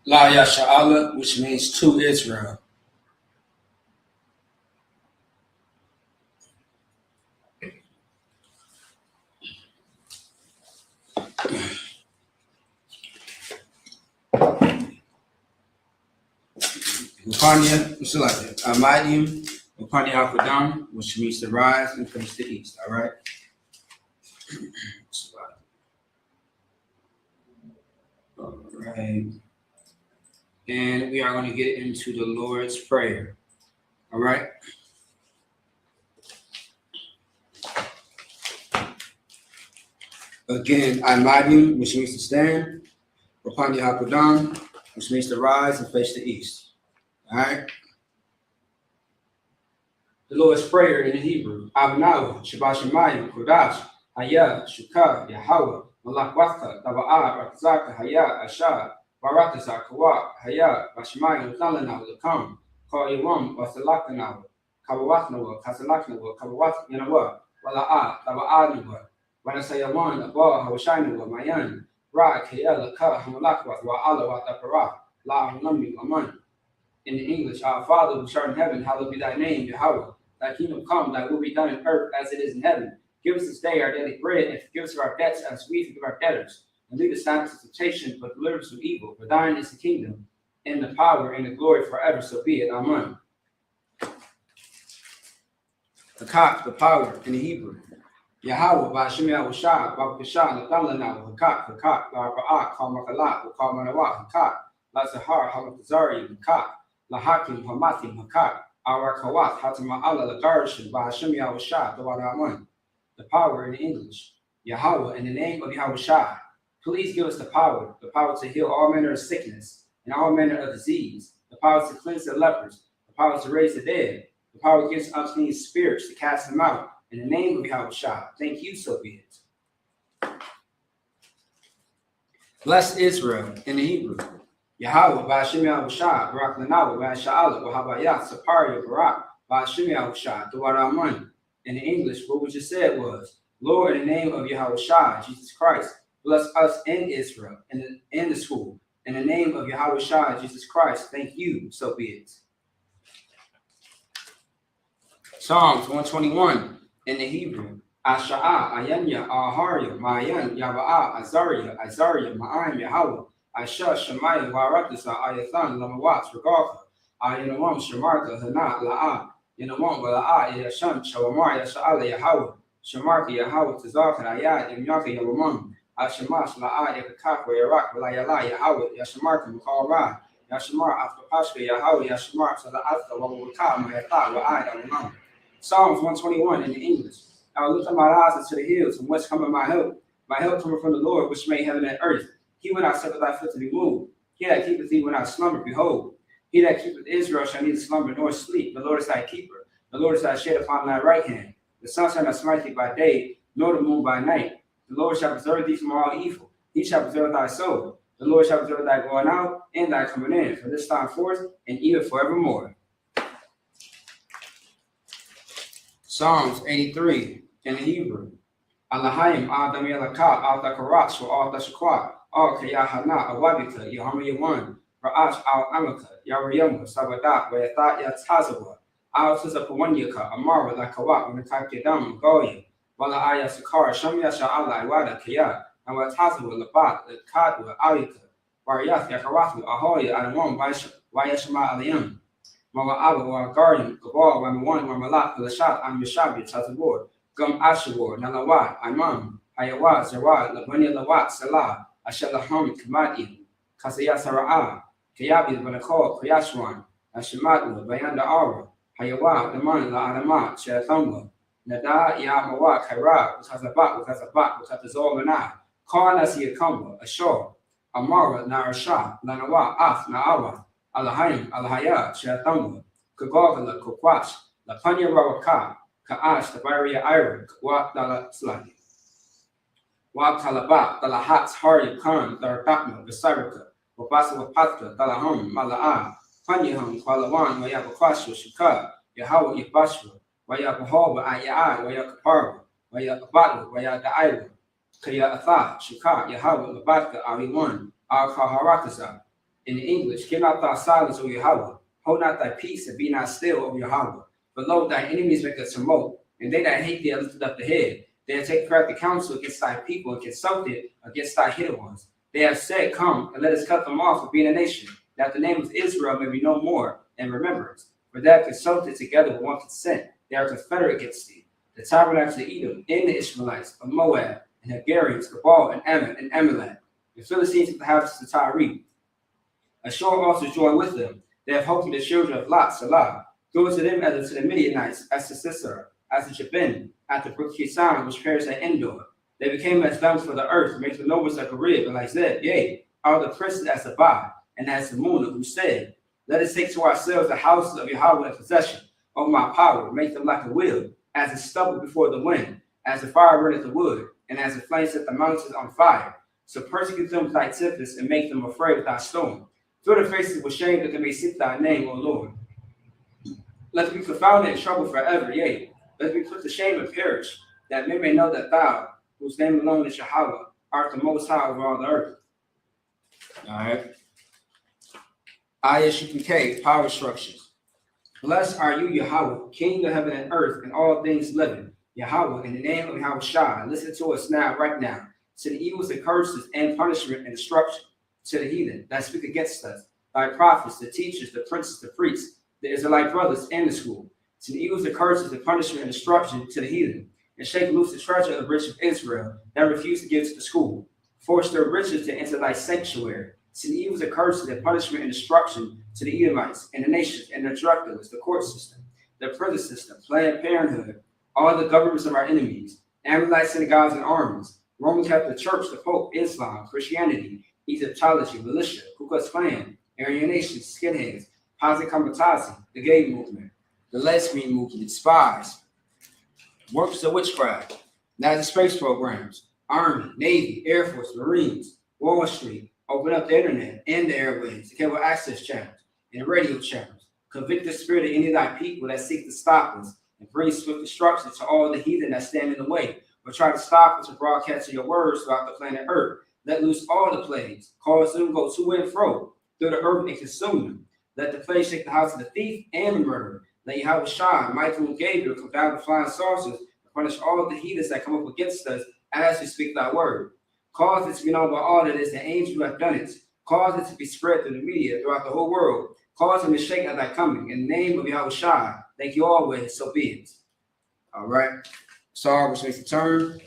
La Yasha'Allah, which means to Israel. Upania, what's it like that? Amadium, Upania Akadam, which means to rise and face the east. All right. All right. And we are going to get into the Lord's Prayer. All right. Again, Amadium, which means to stand. Upania Akadam, which means to rise and face the east. All right. The Lord's Prayer in Hebrew. Abnawa, Shabashamayim, Kodash, Haya, Shukah, Yahweh, Malakwaka, Taba'a, Rakzaka, Haya, Asha, Baratazak, Kawa, Haya, Bashamayim, Talanaw, Lakam, Call Yawam, Wasalakanawa, Kawatnawa, Kasalaknawa, Kawat Yanawa, Wala'a, Taba'anawa, Wanasayawan, Abba, Hawashinawa, Mayan, Ra, Kayela, Ka, Hamalakwa, Wa'ala, Watapara, La, Nami, Aman. In the English, Our Father who art in heaven, hallowed be thy name, Yahweh. Thy kingdom come, thy will be done in earth as it is in heaven. Give us this day our daily bread, and forgive us our debts as we forgive our debtors. And lead us not into temptation, but deliver us from evil. For thine is the kingdom, and the power, and the glory forever. So be it. Amen. The cock, the power, in the Hebrew. Yahweh, Ba'ashem Yahushua, Ba'akashah, Natalanaw, Hakak, Ba'ara'ak, Kalmakalat, Kalmanawat, Hakak, Lazahar, Hamakazari, Hakak, Lahakim, Hamatim, Hakak, Arakawat, Hatama'ala, Lagarshan, Ba'ashem Yahushua, Dawaraman. The power in English. Yahweh, in the name of Yahushua, please give us the power to heal all manner of sickness and all manner of disease, the power to cleanse the lepers, the power to raise the dead, the power against unclean spirits to cast them out. In the name of Yahushua, thank you, so be it. Bless Israel in the Hebrew. Yahweh, Ba'ashem Yahushua, Barak Lanawa, Ba'asha'Allah, Wahabayah, Saparia, Barak, Ba'ashem Yahushua, Dawaraman. In the English, what we just said was, Lord, in the name of Yahushua, Jesus Christ, bless us in Israel, in the school. In the name of Yahushua, Jesus Christ, thank you, so be it. Psalms 121 in the Hebrew. Asha'a, Ayanya, Aharia, Mayan, Yava'a, Azariah, Ma'ayim, Yahweh, Asha, Shemaya, Waratasa, Ayathan, Lamawats, Regalka, Ayanawam, Shemarka, Hana, La'a, Yanawam, Wala'a, Yasham, Shawamar, Yasha'ala, Yahweh, Shemarka, Yahweh, Tazaka, Ayat, Yamyaka, Yawamam, Ashamash, La'a, Yakakak, Yarak, Walayala, Yahweh, Yashamarka, Makara, Yashamar, Afkapashka, Yahweh, Yashamar, Sala'atka, Wawaka, Mayata, Wa'ai, Yawamam. Psalms 121 in the English. I will lift up my eyes unto the hills, from whence cometh my help. My help cometh from the Lord, which made heaven and earth. He will not suffer thy foot to be moved. He that keepeth thee will not slumber. Behold, he that keepeth Israel shall neither slumber nor sleep. The Lord is thy keeper. The Lord is thy shade upon thy right hand. The sun shall not smite thee by day, nor the moon by night. The Lord shall preserve thee from all evil. He shall preserve thy soul. The Lord shall preserve thy going out and thy coming in, from this time forth and even forevermore. Psalms 83 in the Hebrew. Alahayim Adam Yalaka, Al Dakarat, Al Dashakwa, Al Kayahana, Awabika, Yahama Yawan, Ra'ash Al Amaka, Yarayama, Sabadat, Wayathat Yatazawa, Al Tizapawanyaka, Amara, Lakawat, Nakakidam, Goya, Wala Aya Sakara, Shamya Sha'ala, Wada, Kaya, and Watazawa, Labat, Kadwa, Alika, Wariath, Yakaratu, Ahoya, Adamon, Wayashama Alayam. Mama Abu, or Guardian, Gabal, Ramawan, Ramalak, Lashat, and Mishabi, Tazabor, Gum Ashawar, Nalawat, Imam, Hayawat, Zawad, Labani Lawat, Salah, Ashalaham, Kamadi, Kasaya Sara'a, Kayabi, Banakol, Kayashwan, Ashimatu, Bayanda Aura, Hayawat, Laman, La Adamat, Sherathamba, Nada, Yamawa, Kaira, Kazabat, Katazolana, Karnasi Akamba, Ashor, Amara, Narasha, Lanawa, Af, Naawa. Alahayim, Alahaya, Shatamwa, Kagogala, Kokwash, La Panya Rawaka, Kaash, the Baria Ira, Kwat Dala Slagi. Wab Talabat, Dalahats, Hari Khan, Daratma, Visarika, Wabasa Wapatka, Dalaham, Mala'a, Panyaham, Kwalawan, Wayabakwashu, Shika, Yahawah Yabashwa, Wayabahoba, Ayai, Wayakaparva, Wayakabatu, Wayadaira, Kaya Atha, Shuka, Yahweh, Labatka, Ali one, Al Kaharakaza. In the English, keep not thy silence, O Yahweh. Hold not thy peace and be not still, O Yahweh. For lo, thy enemies make a tumult, and they that hate thee are lifted up the head. They have taken crafty counsel against thy people and consulted against thy hidden ones. They have said, come, and let us cut them off for being a nation, that the name of Israel may be no more in remembrance. For they have consulted together with one consent. They are confederate against thee. The tabernacles of Edom, and the Ishmaelites of Moab, and Hagarians, Gabal, and Ammon, and Amalek, the Philistines of the houses of Tyre. Ashur also joined with them. They have hoped in the children of Lot, Salah. Go to them as to the Midianites, as to Sisera, as to Jabin, at the brook Kisan, which perished at Endor. They became as lambs for the earth, make the nobles like a rib, and like Zeb, yea, all the princes as the Ba, and as the Muna, who said, let us take to ourselves the houses of Yahweh in possession. O my power, make them like a wheel, as a stubble before the wind, as the fire burneth the wood, and as the flame set the mountains on fire. So persecute them with thy tempest, and make them afraid with thy storm. Fill their faces with shame, that they may seek thy name, O Lord. Let them be confounded and troubled forever, yea. Let them be put to shame and perish, that men may know that thou, whose name alone is Yahweh, art the most high over all the earth. All right. Isupk, power structures. Blessed are you, Yahweh, King of heaven and earth, and all things living. Yahweh, in the name of Yahweh Shai, listen to us now, right now, to the evils and curses and punishment and destruction, to the heathen that speak against us, thy prophets, the teachers, the princes, the priests, the Israelite brothers, and the school, to the evils and curses, the punishment and destruction, to the heathen, and shake loose the treasure of the rich of Israel that refuse to give to the school. Force their riches to enter thy sanctuary. To the evils and curses, the punishment and destruction, to the Edomites and the nations and their directors, the court system, the prison system, Planned Parenthood, all the governments of our enemies, Amalek synagogues and armies, Roman Catholic Church, the Pope, Islam, Christianity, Egyptology, militia, Ku Klux Klan, Aryan Nation, skinheads, Posse Comitazi, the gay movement, the lesbian movement, spies, works of witchcraft, NASA space programs, Army, Navy, Air Force, Marines, Wall Street, open up the internet and the airwaves, the cable access channels, and radio channels. Convict the spirit of any of thy people that seek to stop us, and bring swift destruction to all the heathen that stand in the way, or try to stop us from broadcasting your words throughout the planet Earth. Let loose all the plagues, cause them to go to and fro through the earth and consume them. Let the plague shake the house of the thief and the murderer. Let Yahweh Shai, Michael and Gabriel, confound the flying saucers, and punish all the heathens that come up against us as we speak thy word. Cause it to be known by all that is the angels who have done it. Cause it to be spread through the media throughout the whole world. Cause them to shake at thy coming. In the name of Yahweh Shai, thank you always, so be it. All right. Sorry, which makes the turn.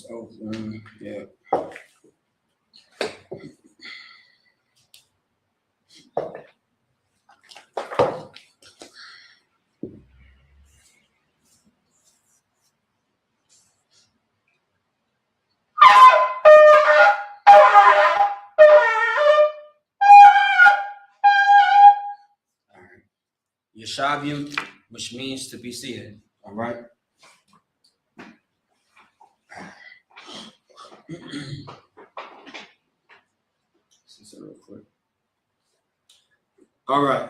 Open. Yeah. Yeshavim, which means to be seated. All right. Real quick. All right.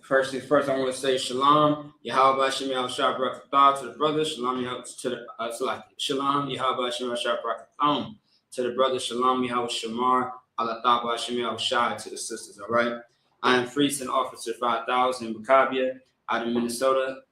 First, I want to say shalom, Yahweh Hashem Yahushua Barakatah to the brothers, shalom to the shalom Yahweh Hashem Yahushua Barakatah to the brothers, shalom Yahweh Shamar Alatah Hashem Yahushua to the sisters. All right. I am priest and officer 5000 in Maccabiah out of Minnesota,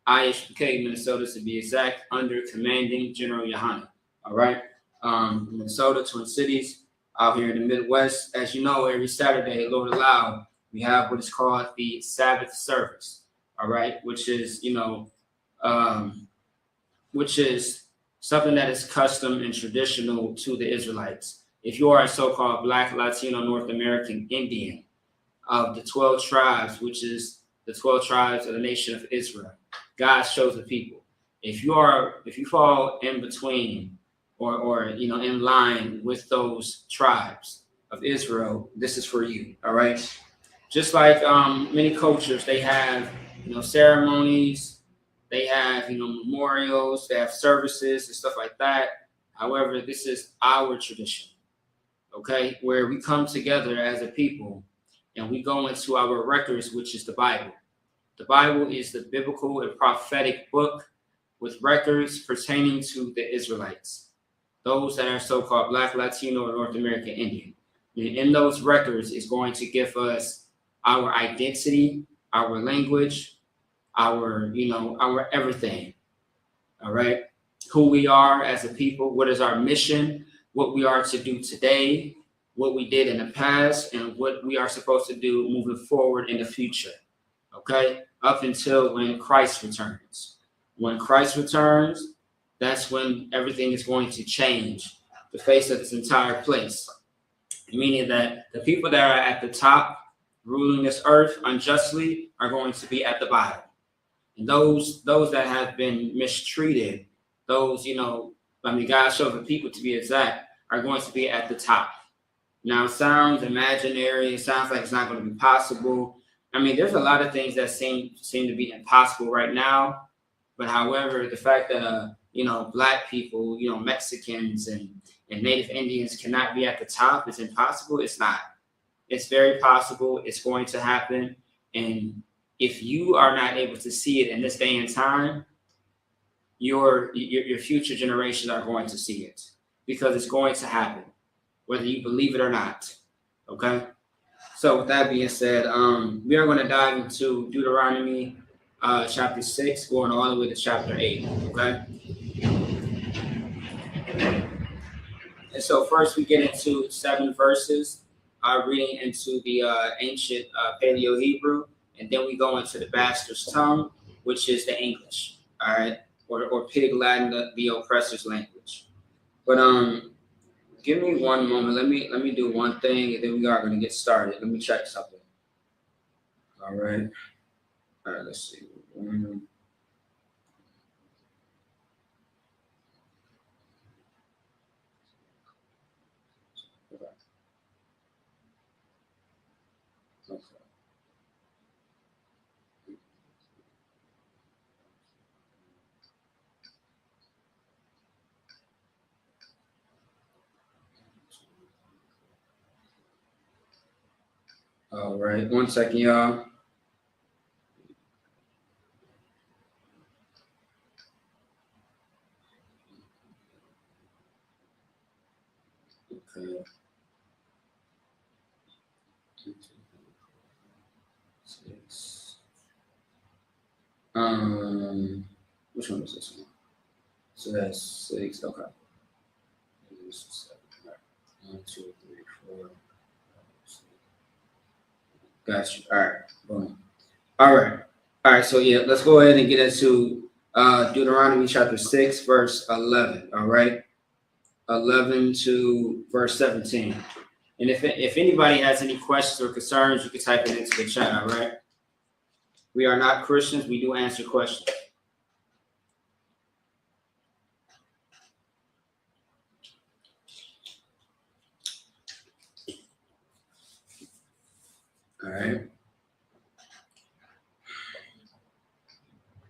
Isupk, Minnesota to be exact, under commanding General Yohana. All right. Minnesota, Twin Cities. Out here in the Midwest, as you know, every Saturday, Lord allow, we have what is called the Sabbath service. All right, which is something that is custom and traditional to the Israelites. If you are a so-called Black, Latino, North American Indian of the 12 tribes, which is the 12 tribes of the nation of Israel, God's chosen people. If you fall in between or in line with those tribes of Israel, this is for you. All right. Just like many cultures, they have ceremonies, they have memorials, they have services and stuff like that. However, this is our tradition, okay, where we come together as a people and we go into our records, which is the Bible, The Bible is the biblical and prophetic book with records pertaining to the Israelites, those that are so-called Black, Latino, or North American Indian. And in those records is going to give us our identity, our language, our everything. All right. Who we are as a people, what is our mission, what we are to do today, what we did in the past, and what we are supposed to do moving forward in the future. Okay? Up until when Christ returns. When Christ returns, that's when everything is going to change, the face of this entire place. Meaning that the people that are at the top ruling this earth unjustly are going to be at the bottom. And those that have been mistreated, those, God showed the people to be exact, are going to be at the top. Now, it sounds imaginary. It sounds like it's not going to be possible. There's a lot of things that seem to be impossible right now. But however, the fact that, Black people, Mexicans and Native Indians cannot be at the top is impossible. It's not. It's very possible. It's going to happen. And if you are not able to see it in this day and time, your future generations are going to see it, because it's going to happen, whether you believe it or not. Okay? So with that being said, we are going to dive into Deuteronomy chapter 6, going all the way to chapter 8. Okay? And so first we get into 7 verses, reading into the ancient Paleo-Hebrew, and then we go into the bastard's tongue, which is the English, all right, or Pig Latin, the oppressor's language. But give me one moment. Let me do one thing, and then we are going to get started. Let me check something. All right. Let's see. Okay. All right. 1 second, y'all. Okay. 6. Which one is this one? So that's 6. Okay. 1, 2, 3, 4. Got you. All right. Boom. All right. So yeah, let's go ahead and get into Deuteronomy chapter 6, verse 11. All right. 11 to verse 17. And if anybody has any questions or concerns, you can type it into the chat. All right. We are not Christians. We do answer questions. All right.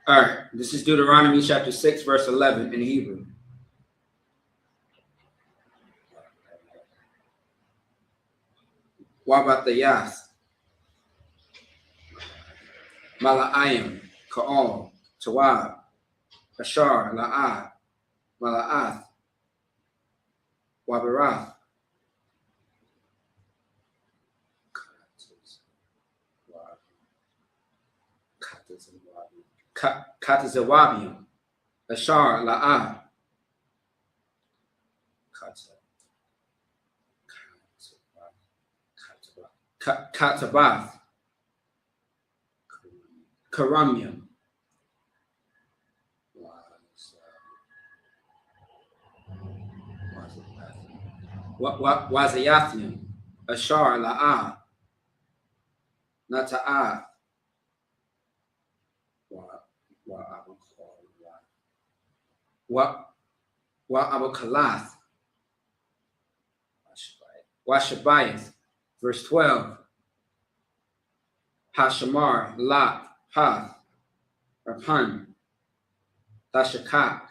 All right. This is Deuteronomy chapter 6, verse 11 in Hebrew. Wabatayas, Mala'ayim, Ka'al, Tawab, Ashar, La'ad, Mala'ath, Wabarath, Katazawabium, Ashar, La'ad, Katabath, Karamium, Wazayathium, Ashar, La'ad, Nata'ath, Wa'abukalath, Washabayith, verse 12. Hashamar, Lot, Path, Rapan, Tashakak,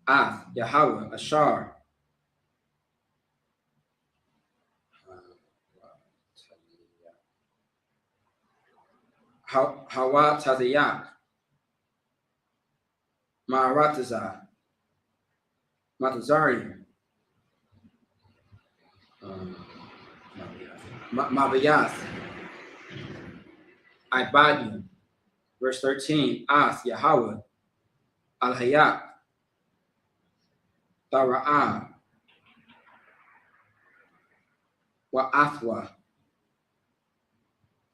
Ath, Yahweh, Ashar. Hawa Tazayak, Maharataza, Matazari, Mabayath, Ibadu, verse 13, Ath, Yahweh, Al-Hayak, Tara'ah, Wa'athwa,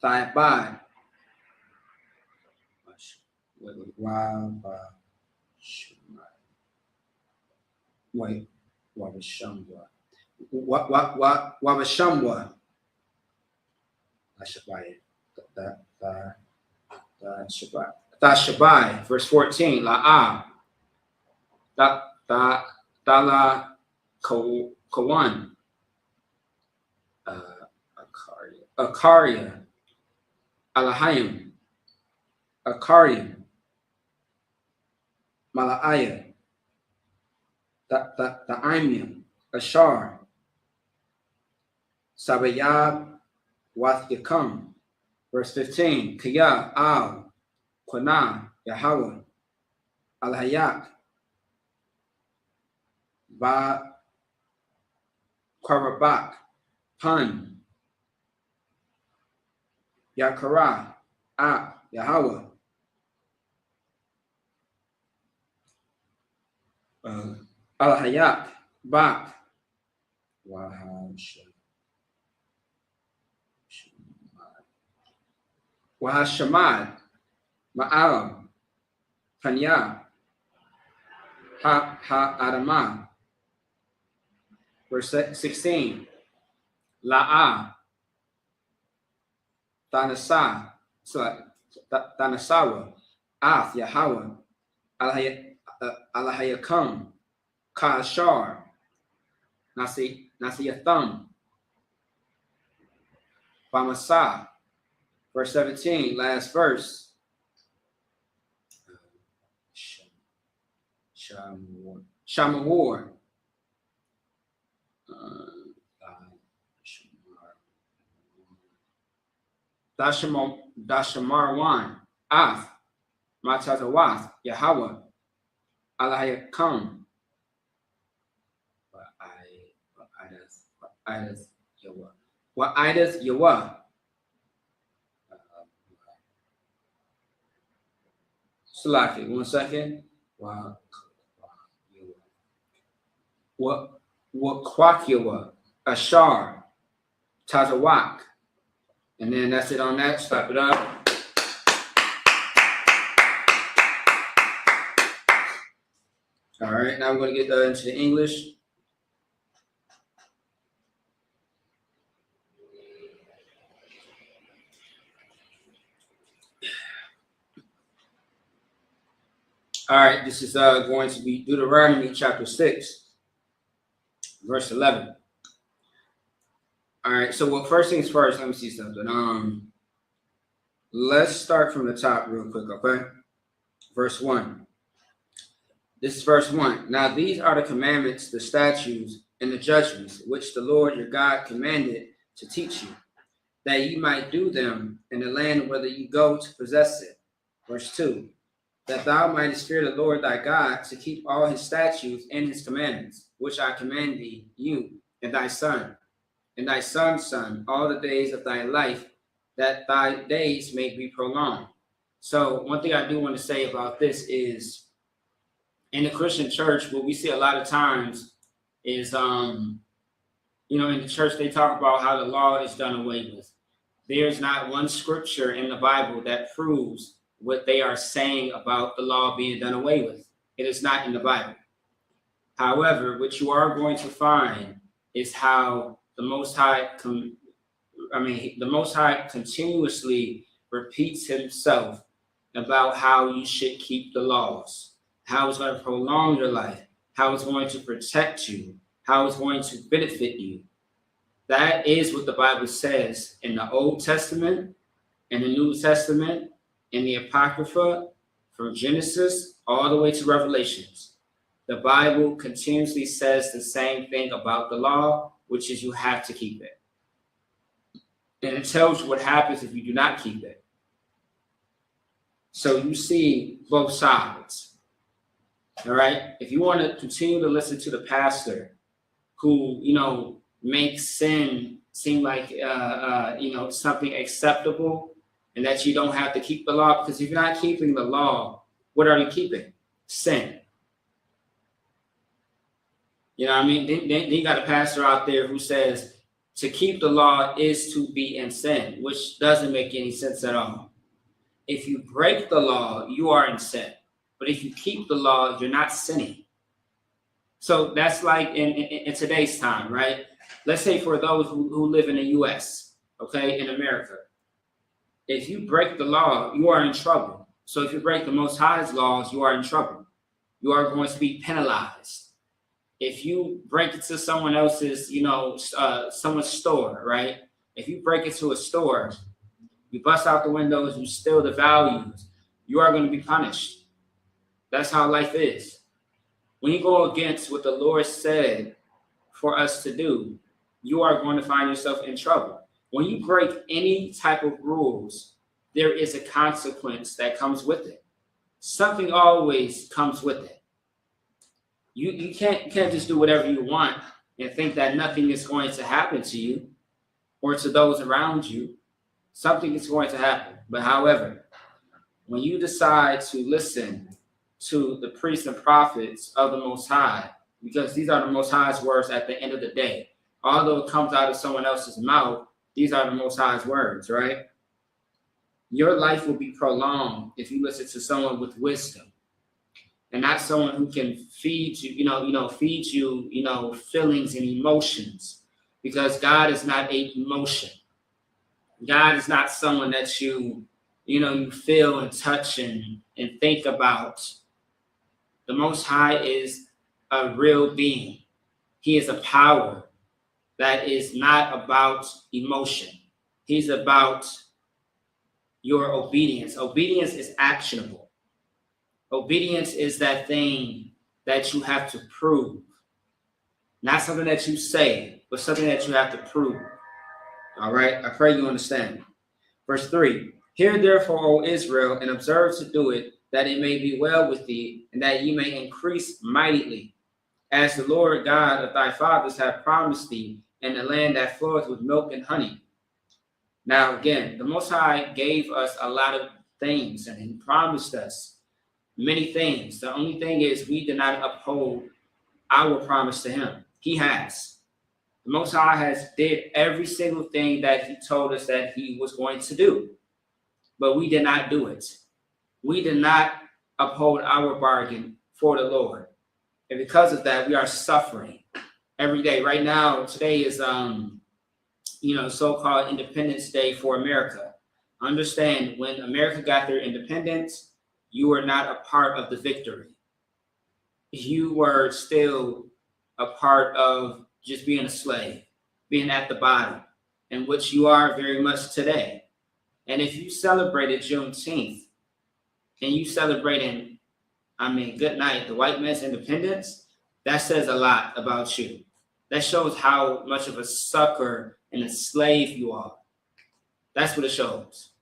Taibad, Wabashamwa, Wabashamwa, Tashabai, verse 14, La'ah, Dala Kawan, Akaria, Alahayim, Akarim, Malaaya, Ta'imim, Ashar, Sabayab, Wath Yakum, verse 15, Kiyah, Al, Quanah, Yahweh, Al Hayak, Ba Karabak, Pun, Yakara, Ak, Yahweh, Al Hayak, Bak, Wahashamad, Ma'aram, Panya, Adamah, verse 16, La'ah, Tanasawa, Ath, Yahweh, Alahayakam, Ka'ashar, Nasiyatham, Bamasa, verse 17, last verse. Shamawar. Dashamarwan. Ath. Matazawath. Yahweh. Alahayakam. Wa'idas Yawah. Salaki, 1 second. Wakwakiwa, Ashar, Tazawak. And then that's it on that. Stop it up. All right, now we're going to get into the English. All right, this is going to be Deuteronomy chapter 6, verse 11. All right, so first things first, let me see something. Let's start from the top real quick, okay? Verse 1. This is verse 1. Now these are the commandments, the statutes, and the judgments, which the Lord your God commanded to teach you, that you might do them in the land whither you go to possess it. Verse 2. That thou mightest fear the Lord thy God, to keep all his statutes and his commandments, which I command thee, you and thy son, and thy son's son, all the days of thy life, that thy days may be prolonged. So one thing I do want to say about this is, in the Christian church, what we see a lot of times is, in the church, they talk about how the law is done away with. There's not one scripture in the Bible that proves what they are saying about the law being done away with. It is not in the Bible. However, what you are going to find is how the Most High, the Most High continuously repeats himself about how you should keep the laws, how it's going to prolong your life, how it's going to protect you, how it's going to benefit you. That is what the Bible says in the Old Testament, in the New Testament, in the Apocrypha, from Genesis all the way to Revelations. The Bible continuously says the same thing about the law, which is you have to keep it. And it tells you what happens if you do not keep it. So you see both sides. All right. If you want to continue to listen to the pastor who, makes sin seem like, something acceptable and that you don't have to keep the law, because if you're not keeping the law, what are you keeping? Sin. You know what I mean? Then you got a pastor out there who says to keep the law is to be in sin, which doesn't make any sense at all. If you break the law, you are in sin. But if you keep the law, you're not sinning. So that's like in today's time, right? Let's say for those who live in the U.S., okay, in America, if you break the law, you are in trouble. So if you break the Most High's laws, you are in trouble. You are going to be penalized. If you break into someone else's, someone's store, right? If you break into a store, you bust out the windows, you steal the values, you are going to be punished. That's how life is. When you go against what the Lord said for us to do, you are going to find yourself in trouble. When you break any type of rules, there is a consequence that comes with it. Something always comes with it. You can't just do whatever you want and think that nothing is going to happen to you or to those around you. Something is going to happen. But however, when you decide to listen to the priests and prophets of the Most High, because these are the Most High's words at the end of the day, although it comes out of someone else's mouth, these are the Most High's words, right? Your life will be prolonged if you listen to someone with wisdom, and not someone who can feed you, feed you, feelings and emotions, because God is not a emotion. God is not someone that you feel and touch and think about. The Most High is a real being. He is a power that is not about emotion. He's about your obedience. Obedience is actionable. Obedience is that thing that you have to prove. Not something that you say, but something that you have to prove. All right? I pray you understand. Verse 3, hear therefore, O Israel, and observe to do it, that it may be well with thee, and that ye may increase mightily, as the Lord God of thy fathers hath promised thee, in the land that floweth with milk and honey. Now again, the Most High gave us a lot of things, and he promised us many things. The only thing is we did not uphold our promise to him. He has. The Most High has did every single thing that he told us that he was going to do, but we did not do it. We did not uphold our bargain for the Lord. And because of that, we are suffering every day. Right now, today is, so-called Independence Day for America. Understand, when America got their independence, you were not a part of the victory. You were still a part of just being a slave, being at the bottom, in which you are very much today. And if you celebrated Juneteenth, and you celebrating, good night, the white man's independence, that says a lot about you. That shows how much of a sucker and a slave you are. That's what it shows.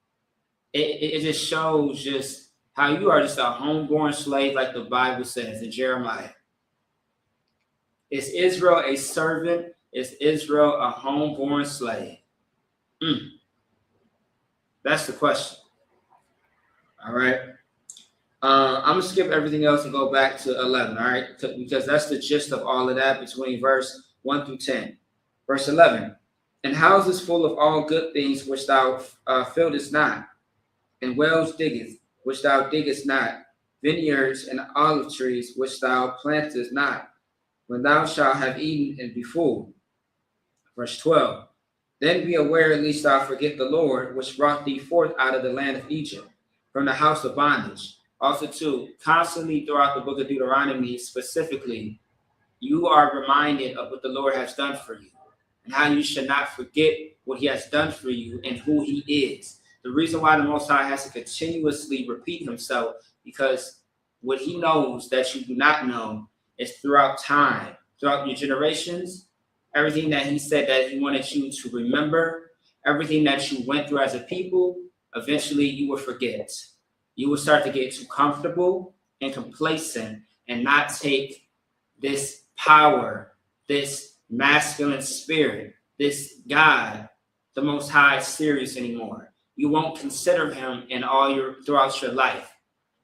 It just shows just how you are just a homeborn slave, like the Bible says in Jeremiah. Is Israel a servant? Is Israel a homeborn slave? That's the question. All right. I'm going to skip everything else and go back to 11, all right? Because that's the gist of all of that between verse 1 through 10. Verse 11, and houses full of all good things which thou fieldest not, and wells diggest, which thou diggest not, vineyards and olive trees which thou plantest not, when thou shalt have eaten and be full. Verse 12, then be aware lest thou forget the Lord, which brought thee forth out of the land of Egypt, from the house of bondage. Also, too, constantly throughout the book of Deuteronomy, specifically, you are reminded of what the Lord has done for you and how you should not forget what he has done for you and who he is. The reason why the Most High has to continuously repeat himself, because what he knows that you do not know is throughout time, throughout your generations, everything that he said that he wanted you to remember, everything that you went through as a people, eventually you will forget. You will start to get too comfortable and complacent and not take this power, this masculine spirit, this God, the Most High, serious anymore. You won't consider him in throughout your life.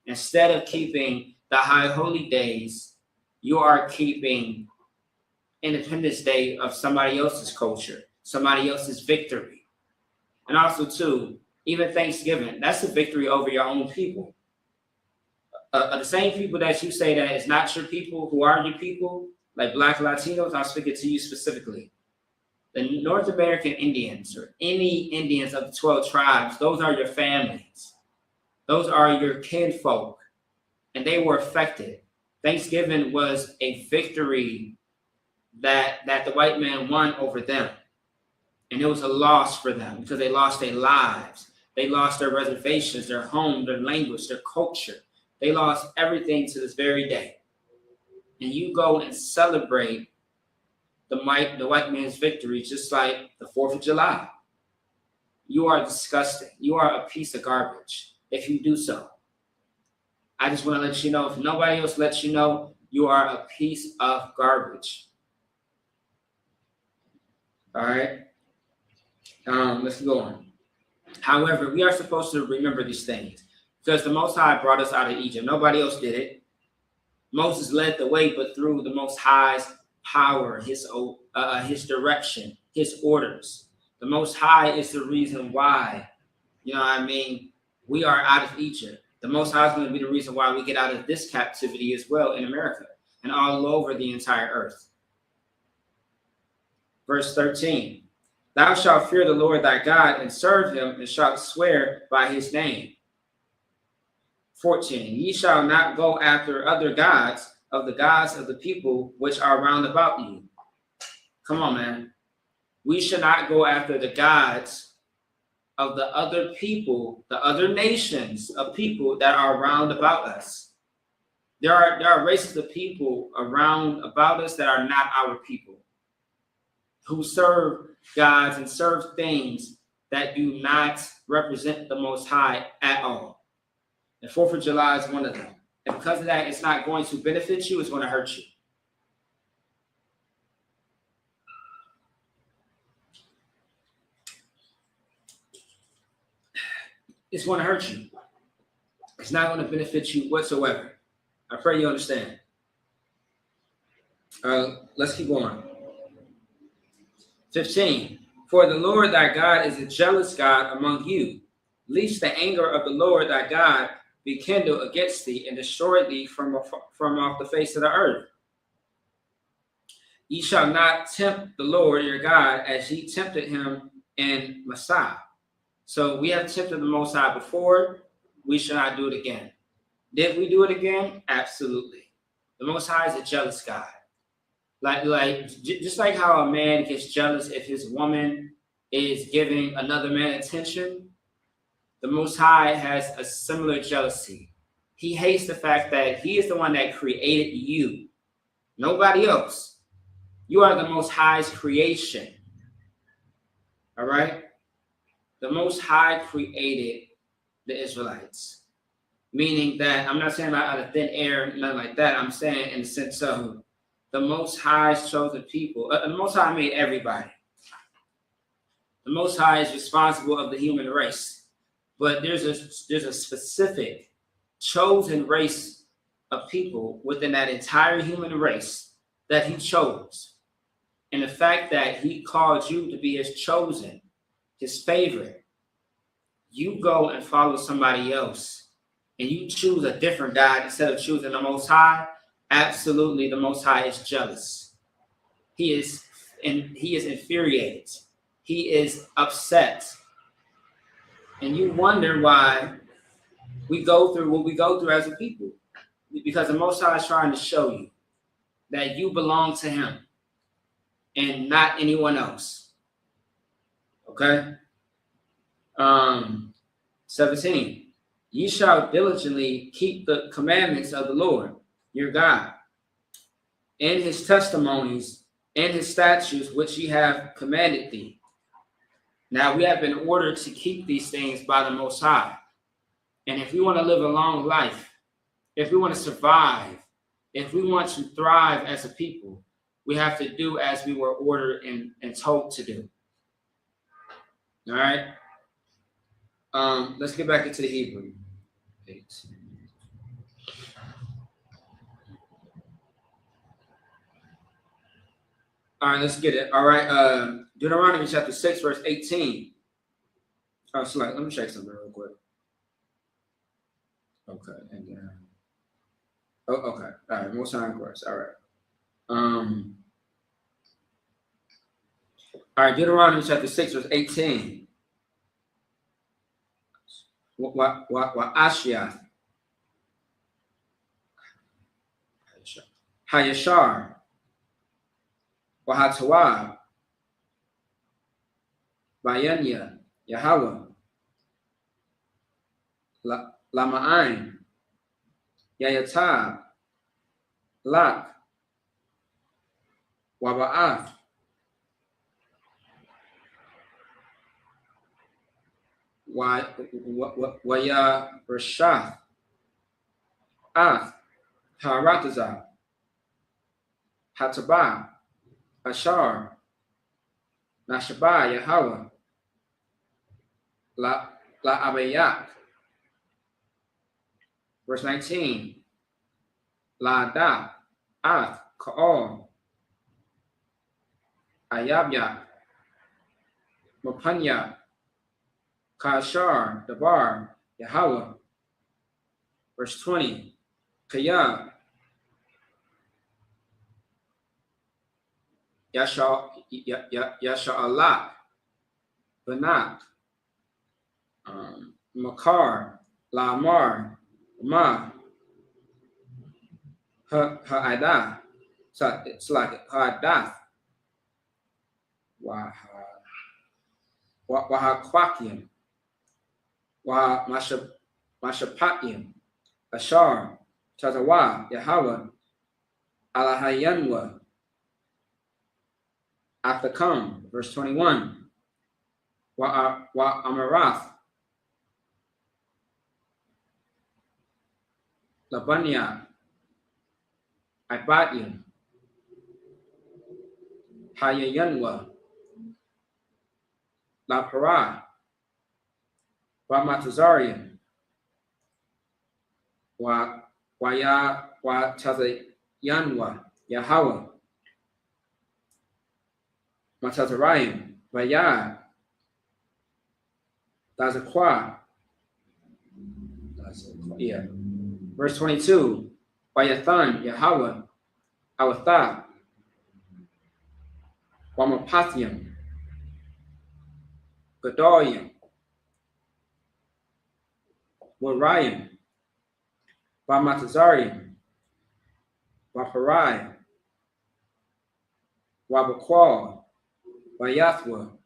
Instead of keeping the high holy days, you are keeping Independence Day of somebody else's culture, somebody else's victory. And also, too, even Thanksgiving, that's a victory over your own people. The same people that you say that is not your people, who are your people, like Black Latinos, I'm speaking to you specifically. The North American Indians, or any Indians of the 12 tribes, those are your families. Those are your kinfolk, and they were affected. Thanksgiving was a victory that the white man won over them. And it was a loss for them because they lost their lives. They lost their reservations, their home, their language, their culture. They lost everything to this very day. And you go and celebrate the white man's victory just like the 4th of July. You are disgusting. You are a piece of garbage if you do so. I just want to let you know, if nobody else lets you know, you are a piece of garbage. All right? Let's go on. However, we are supposed to remember these things because the Most High brought us out of Egypt. Nobody else did it. Moses led the way, but through the Most High's power, his direction, his orders. The Most High is the reason why, we are out of Egypt. The Most High is going to be the reason why we get out of this captivity as well in America and all over the entire earth. Verse 13, thou shalt fear the Lord thy God and serve him and shalt swear by his name. 14, ye shall not go after other gods of the people which are round about you. Come on, man. We should not go after the gods of the other people, the other nations of people that are round about us. There are races of people around about us that are not our people, who serve gods and serve things that do not represent the Most High at all. The 4th of July is one of them. And because of that, it's not going to benefit you, it's going to hurt you. It's going to hurt you. It's not going to benefit you whatsoever. I pray you understand. Let's keep going. 15. For the Lord thy God is a jealous God among you, lest the anger of the Lord thy God be kindled against thee and destroy thee from off the face of the earth. Ye shall not tempt the Lord your God as ye tempted him in Massah. So we have tempted the Most High before. We shall not do it again. Did we do it again? Absolutely. The Most High is a jealous God. Just like how a man gets jealous if his woman is giving another man attention, the Most High has a similar jealousy. He hates the fact that he is the one that created you, nobody else. You are the Most High's creation. All right? The Most High created the Israelites, meaning that I'm not saying out of thin air, nothing like that. I'm saying in the sense of the Most High's chosen people. The Most High made everybody. The Most High is responsible of the human race, but there's a specific chosen race of people within that entire human race that he chose. And the fact that he called you to be his chosen, his favorite, you go and follow somebody else and you choose a different God instead of choosing the Most High. Absolutely, the Most High is jealous. He is infuriated. He is upset. And you wonder why we go through what we go through as a people. Because the Most High is trying to show you that you belong to him and not anyone else. Okay? 17. Ye shall diligently keep the commandments of the Lord your God, and his testimonies, and his statutes, which he have commanded thee. Now we have been ordered to keep these things by the Most High. And if we want to live a long life, if we want to survive, if we want to thrive as a people, we have to do as we were ordered and told to do. All right. Let's get back into the Hebrew. 8. All right, let's get it. All right. Deuteronomy chapter 6, verse 18. Oh, sorry. Let me check something real quick. Okay. And then, okay. All right. Most time course. All right. All right. Deuteronomy chapter 6, verse 18. Wa Ashiath. Hayashar. Wa Hatawab. Bayanya. Yahweh. Lama'ain. Yayatab. Lak. Waba'ath. Waya Rashath. Ath. Haratazah. Hatabah. Ashar. Nashabah. Yahweh. La Abayak. Verse 19. La Da. Ath. Ka'al. Ayabyak. Mapanya. Kashar. Dabar. Yahweh. Verse 20. Kayab. Yasha'alak. Banak. Makar. Lamar. Ma. Ha'adah. So it's like Ha'adath. Wahakwakim. Mashapatim. Ashar. Tazawa. Yahweh. Alahayanwa. Aftakam. Verse 21. Wa Amarath. Labanya. Ibadim. Hayayanwa. La Parah. Matazarian. Tazayanwa. Yahweh. Matazarian. Vayad. Dazakwa. Yeah. Verse 22. Vayathan. Yahweh. Awatha. Wamapathium. Gadolium. Warium. Wamatazarium. Waparai. Wabaqual. Wayathwa.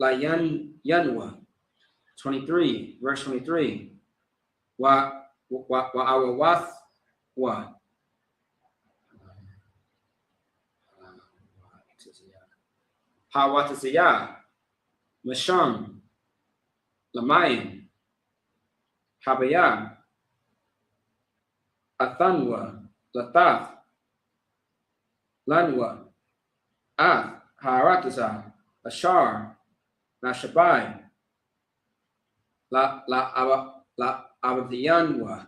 Yanwa. 23, verse 23. Wa'awawathwa. Hawataziyah. Masham. Lamayim. Habayah. Athanwa. Latath. Lanwa. Ath. Haratazah. Ashar. Nashabai. La Abadiyanwa.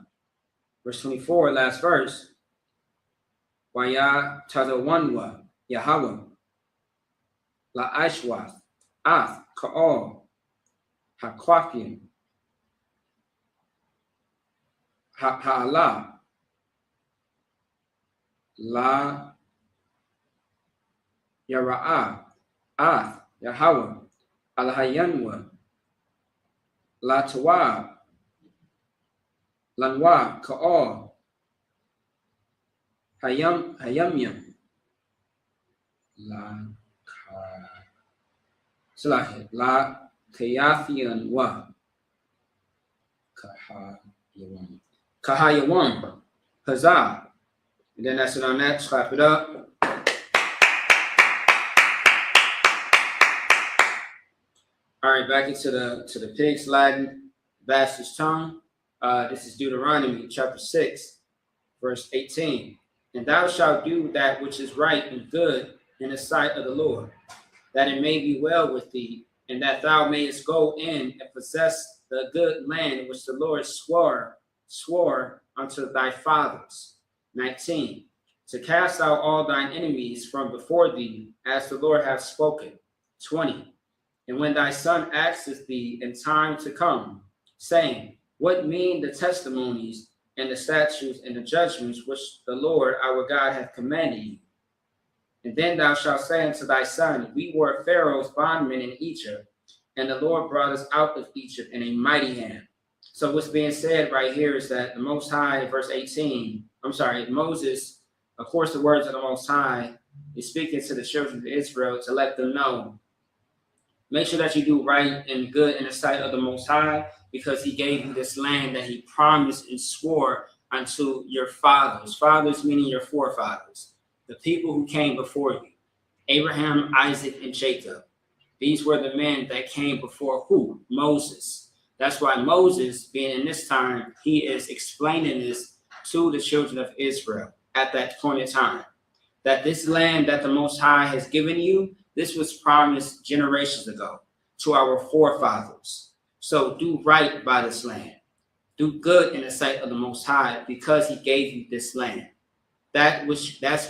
Verse 24, last verse. Waya Tazawanwa. Yahweh. La Ashwath. Ath. Ka'al. Hakwakim. Ha'ala. La Yara'ah. Ath. Yahweh. Alahayanwa. La Tawab. Lanwa. Ka'al. Hayamyam. La Kayathianwa. Kahayawam. Huzzah. And then that's it on that. Clap it up. All right, back into the pig's Latin bastard's tongue. This is Deuteronomy chapter 6, verse 18. And thou shalt do that which is right and good in the sight of the Lord, that it may be well with thee, and that thou mayest go in and possess the good land which the Lord swore unto thy fathers. 19. To cast out all thine enemies from before thee, as the Lord hath spoken. 20. And when thy son asketh thee in time to come, saying, what mean the testimonies and the statutes and the judgments which the Lord our God hath commanded you? And then thou shalt say unto thy son, we were Pharaoh's bondmen in Egypt, and the Lord brought us out of Egypt in a mighty hand. So what's being said right here is that the Most High, verse 18, Moses, of course, the words of the Most High is speaking to the children of Israel to let them know, make sure that you do right and good in the sight of the Most High, because he gave you this land that he promised and swore unto your fathers. Fathers meaning your forefathers, the people who came before you, Abraham, Isaac, and Jacob. These were the men that came before who? Moses. That's why Moses, being in this time, he is explaining this to the children of Israel at that point in time, that this land that the Most High has given you, this was promised generations ago to our forefathers. So do right by this land. Do good in the sight of the Most High, because he gave you this land. That's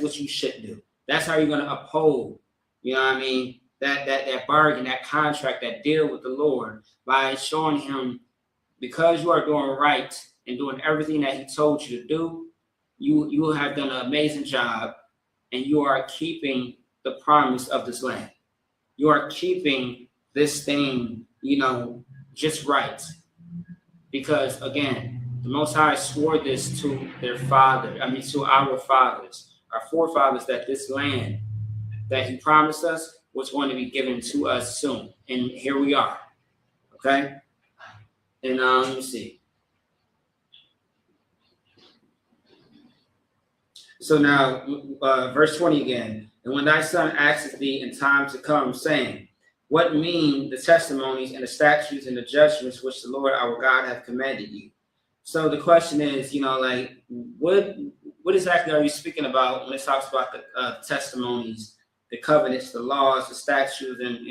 what you should do. That's how you're going to uphold, that bargain, that contract, that deal with the Lord, by showing him, because you are doing right and doing everything that he told you to do, you have done an amazing job, and you are keeping the promise of this land. You are keeping this thing, just right. Because again, the Most High swore this to to our fathers, our forefathers, that this land that he promised us was going to be given to us soon. And here we are. Okay? And let me see. So now, verse 20 again. And when thy son asketh thee in time to come, saying, what mean the testimonies and the statutes and the judgments which the Lord our God hath commanded you? So the question is, what exactly are you speaking about when it talks about the testimonies, the covenants, the laws, the statutes, and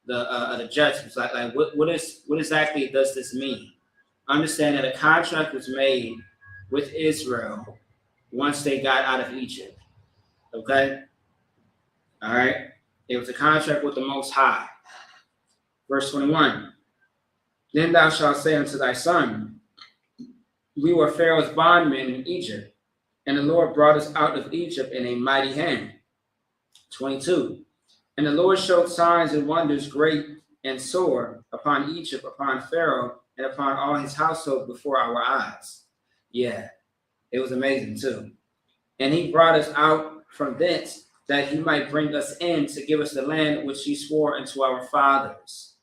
the judgments? Like what exactly does this mean? Understand that a contract was made with Israel once they got out of Egypt. Okay? All right? It was a contract with the Most High. Verse 21. Then thou shalt say unto thy son, we were Pharaoh's bondmen in Egypt, and the Lord brought us out of Egypt in a mighty hand. 22. And the Lord showed signs and wonders great and sore upon Egypt, upon Pharaoh, and upon all his household before our eyes. Yeah, it was amazing too. And he brought us out from thence, that he might bring us in to give us the land which he swore unto our fathers.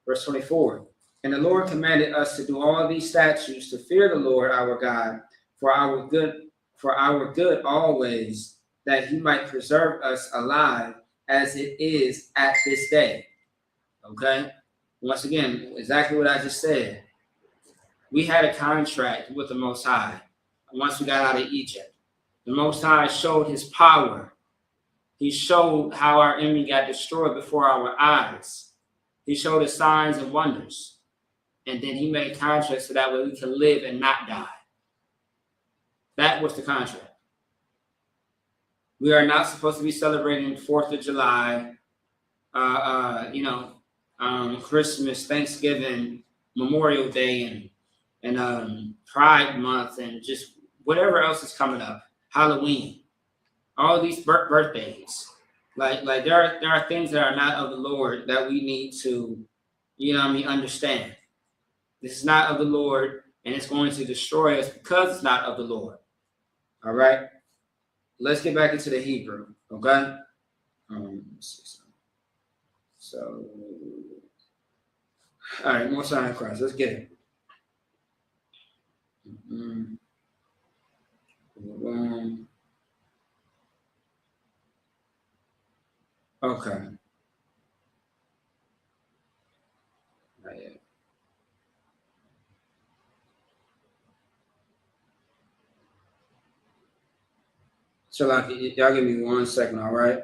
Verse 24. And the Lord commanded us to do all these statutes, to fear the Lord our God for our good always, that he might preserve us alive as it is at this day. Okay? Once again, exactly what I just said. We had a contract with the Most High once we got out of Egypt. The Most High showed his power. He showed how our enemy got destroyed before our eyes. He showed us signs and wonders. And then he made contracts so that way we can live and not die. That was the contract. We are not supposed to be celebrating 4th of July, Christmas, Thanksgiving, Memorial Day, and Pride Month, and just whatever else is coming up, Halloween. All these birthdays, like there are things that are not of the Lord that we need to, understand. This is not of the Lord, and it's going to destroy us because it's not of the Lord. All right, let's get back into the Hebrew. Okay, so all right, more sign of Christ. Let's get it. Okay. So like y'all give me 1 second, all right?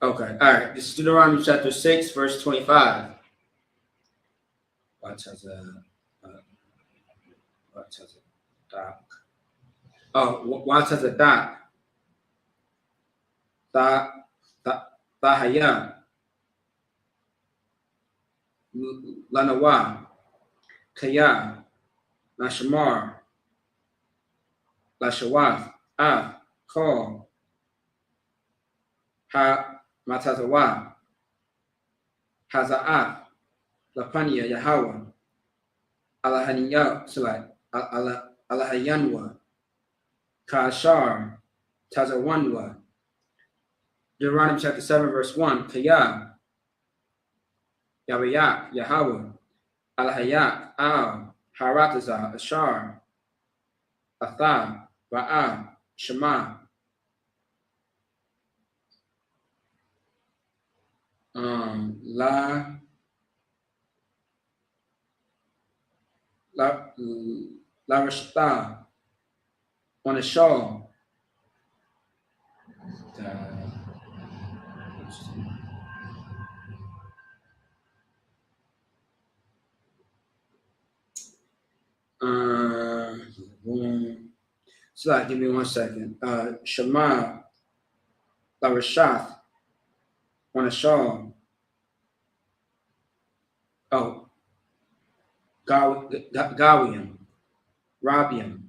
Okay, all right. This is Deuteronomy chapter 6, verse 25. What has a doc? Oh, what has a doc? Tahaya Lanawa Kaya Nashamar Lashawath Ko Ha Matazawa Haza'at Lapania Yahweh Alahaniya Salai Alahayanwa Kashar Tazawanwa. Deuteronomy chapter 7, verse 1. Kaya Yawayak Yahweh Alahayak Al Harataza Ashar Atha Ba'a Shema. La Rashta on the show. So like, give me 1 second. Shema La Rashath on the show. Oh, Gawium, Rabium,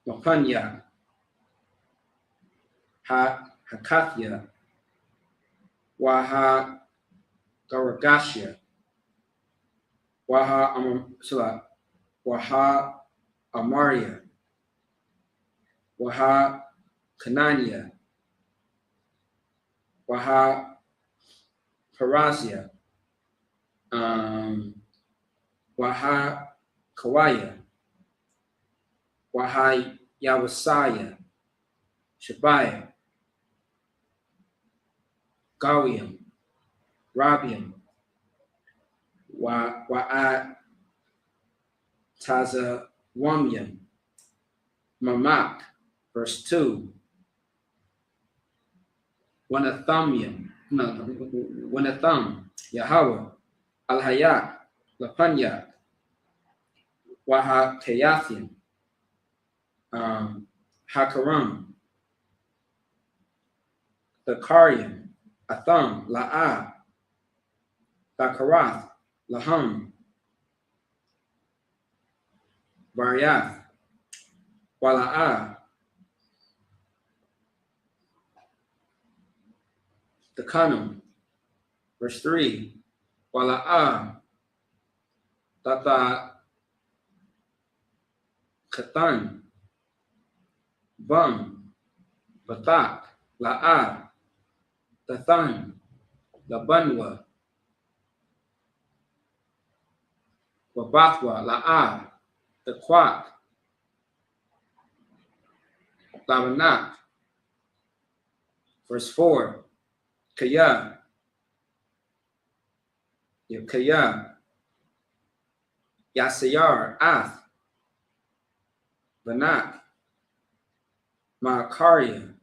Mapanya, Hakathia, Waha Garagashia, Waha Amaria, Waha Kanania, Waha Parazia, Waha Kawaya, Waha Yawasaya, Shabaya, Gawium, Rabium, Wa'at Taza Wamium, Mamak, verse 2. Wanathamyam, Wanatham, Yahweh, Al-Hayat, Lapanya, Waha Kayathim, Hakaram, Thakarium, Atham, La'ah, Thakarath, Laham, Variath, Wala'ah, Takanum, verse 3, Wala'ah, Tata Katan, Bum, Batak, La'ah, Tathan, Labanwa, Wabathwa, La'ah, Taquak, Labanak, verse 4, Kaya, Kaya, Yasayar, Ath, Banak, Maakaria,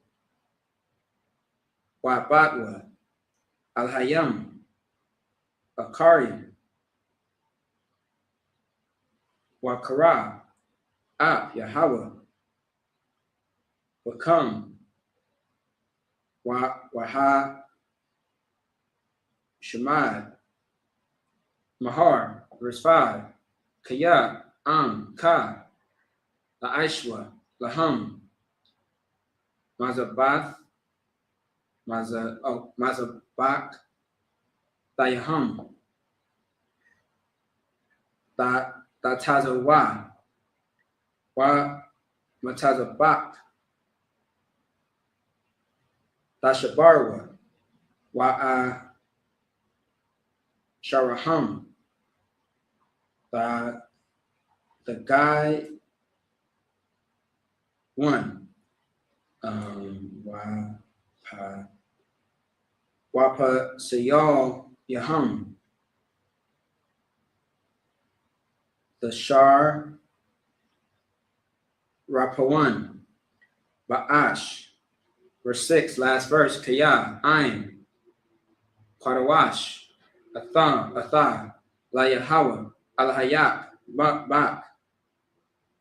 Wabatwa, Alhayam, Akarim, Wakara, Ap, Yahweh, Wakam, Waha, Shemad, Mahar, verse 5, Kaya, Ka, La'ishwa, Laham, Mazabath, Mazabak, Dayaham, Datazawa, Wa Matazabak, Dashabarwa, Wa Sharaham, the guy 1, Wapa Sayal Yaham. The Shar Rapawan. Ba'ash. Verse 6, last verse. Kaya, Ain. Qarawash. Atha. La Yahweh. Al Hayak. Bak.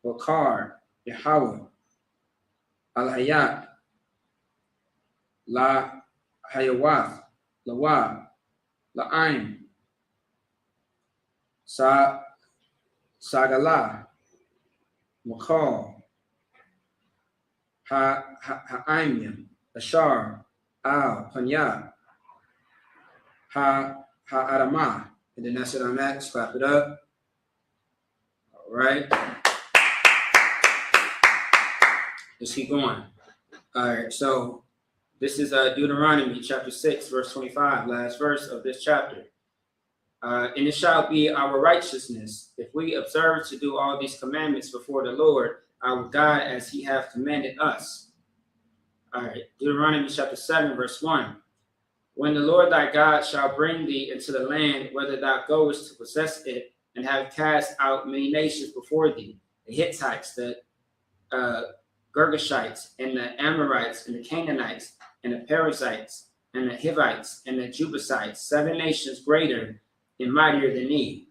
Wakar. Yahweh. Al Hayak. La Hayawath. Lawa. La'ain. Sagala. Makal. Ha'aimya. Ashar. Al. Panya. Ha'adamah. And then that's it on that. Let's clap it up. All right. Let's keep going. All right. So this is Deuteronomy chapter 6, verse 25, last verse of this chapter. And it shall be our righteousness if we observe to do all these commandments before the Lord our God as he hath commanded us. All right. Deuteronomy chapter 7, verse 1. When the Lord thy God shall bring thee into the land, whether thou goest to possess it, and have cast out many nations before thee, the Hittites, the Girgashites, and the Amorites, and the Canaanites, and the Perizzites, and the Hivites, and the Jebusites, 7 nations greater and mightier than thee.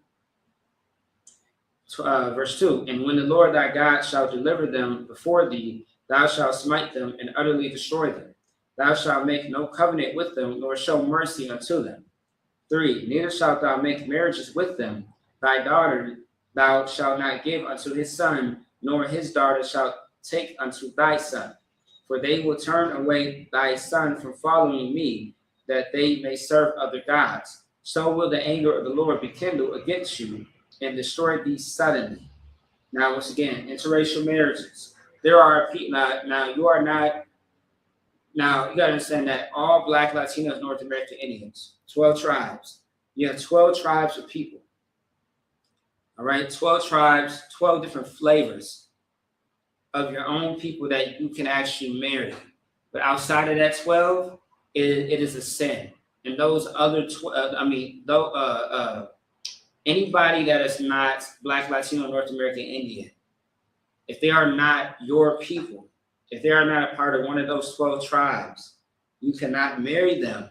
Verse 2, and when the Lord thy God shall deliver them before thee, thou shalt smite them and utterly destroy them. Thou shalt make no covenant with them, nor show mercy unto them. 3, neither shalt thou make marriages with them. Thy daughter thou shalt not give unto his son, nor his daughter shalt take unto thy son. For they will turn away thy son from following me, that they may serve other gods. So will the anger of the Lord be kindled against you, and destroy thee suddenly. Now, once again, interracial marriages. There are people, now you are not. Now, you got to understand that all Black, Latinos, North American Indians, 12 tribes. You have 12 tribes of people. All right, 12 tribes, 12 different flavors of your own people that you can actually marry. But outside of that 12, it is a sin. And those other 12, anybody that is not Black, Latino, North American Indian, if they are not your people, if they are not a part of one of those 12 tribes, you cannot marry them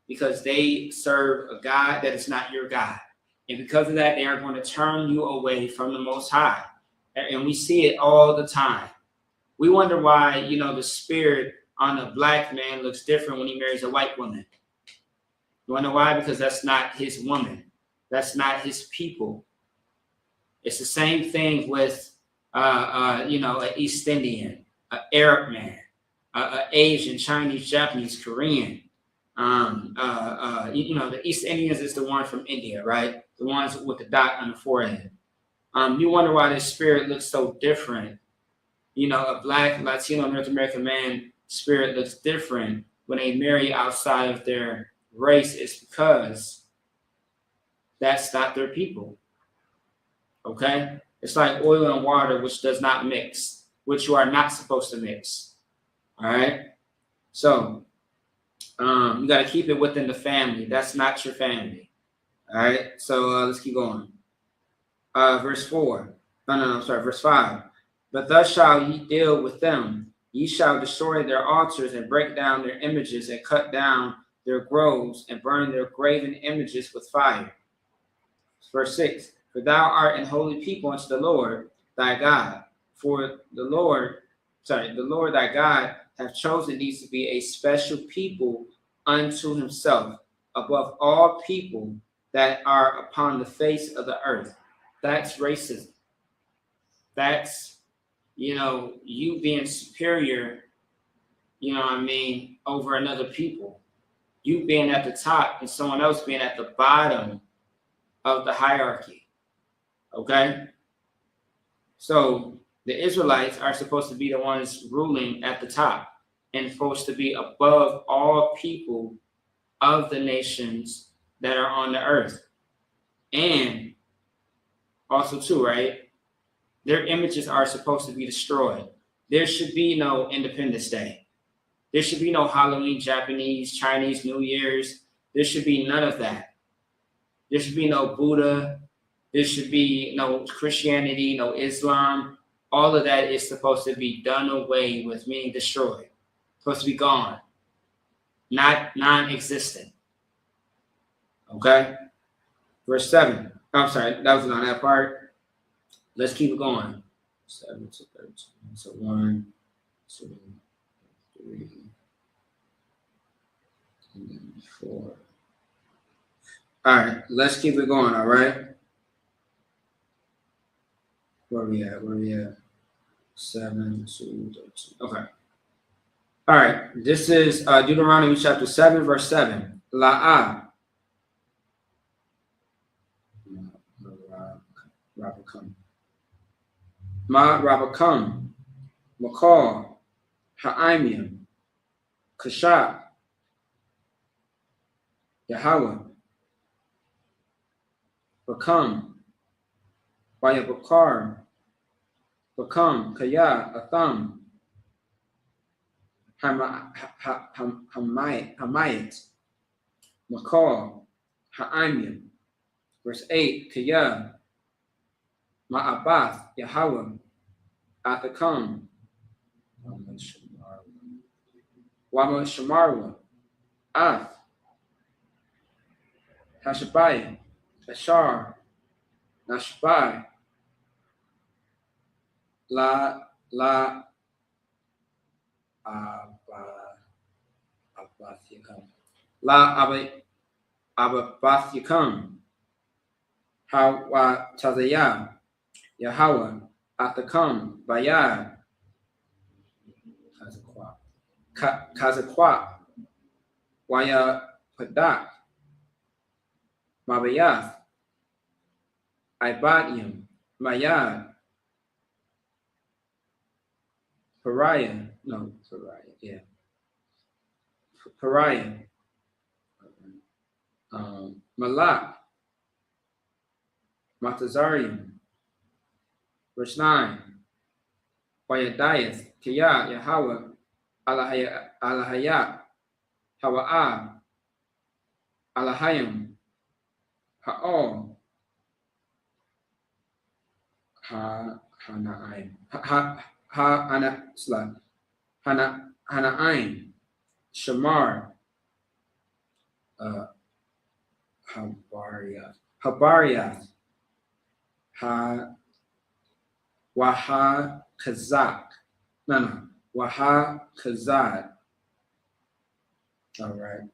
because they serve a God that is not your God. And because of that, they are going to turn you away from the Most High. And we see it all the time. We wonder why, the spirit on a Black man looks different when he marries a white woman. You wonder why? Because that's not his woman. That's not his people. It's the same thing with, an East Indian, an Arab man, an Asian, Chinese, Japanese, Korean. The East Indians is the one from India, right? The ones with the dot on the forehead. You wonder why this spirit looks so different. A Black, Latino, North American man spirit looks different when they marry outside of their race. It's because that's not their people. Okay? It's like oil and water, which does not mix, which you are not supposed to mix. All right? So, you got to keep it within the family. That's not your family. All right? So, let's keep going. Verse 4. Verse 5. But thus shall ye deal with them. Ye shall destroy their altars and break down their images and cut down their groves and burn their graven images with fire. Verse 6. For thou art an holy people unto the Lord thy God. For the Lord thy God hath chosen these to be a special people unto himself above all people that are upon the face of the earth. That's racism. That's, you being superior, over another people. You being at the top and someone else being at the bottom of the hierarchy. Okay? So the Israelites are supposed to be the ones ruling at the top and supposed to be above all people of the nations that are on the earth. And also too, right? Their images are supposed to be destroyed. There should be no Independence Day. There should be no Halloween, Japanese, Chinese New Year's. There should be none of that. There should be no Buddha. There should be no Christianity, no Islam. All of that is supposed to be done away with, meaning destroyed. Supposed to be gone. Not non-existent. Okay? Verse 7. I'm sorry, that was on that part. Let's keep it going. 7 to 13. So 1, 2, 3, and then 4. All right, let's keep it going, all right? Where we at? 7 to 13. Okay. All right, this is Deuteronomy chapter 7, verse 7. La'ah. Rabakam. Ma Rabakam. Makal. Ha'imim. Kashat. Yahweh. Bakam. Waya Bakar. Bakam. Kaya. Atham. Hamayit. Makal. Ha'imim. Verse 8. Kaya. Ma'abath. Yahweh. Athakam. Wama Shamarwa. Ath. Hashabai. Ashar. Nashbai. La Abathikam. La Abathikam. Hawa Tazaya. Yahweh. Athakam. Bayad. Kazakwa. Waya Padak. Mabayath. Ibadium. Mayad. Pariah. No, Pariah. Yeah. Pariah. Malak. Matazarium. Verse 9. Wayadiath. Kiyah. Yahweh. Alahayat. Hawa'ah. Alahayim. Ha'ol. Hanaim. Hanaim. Shamar. Habariath. Waha Kazak. No. Waha Kazad. All right.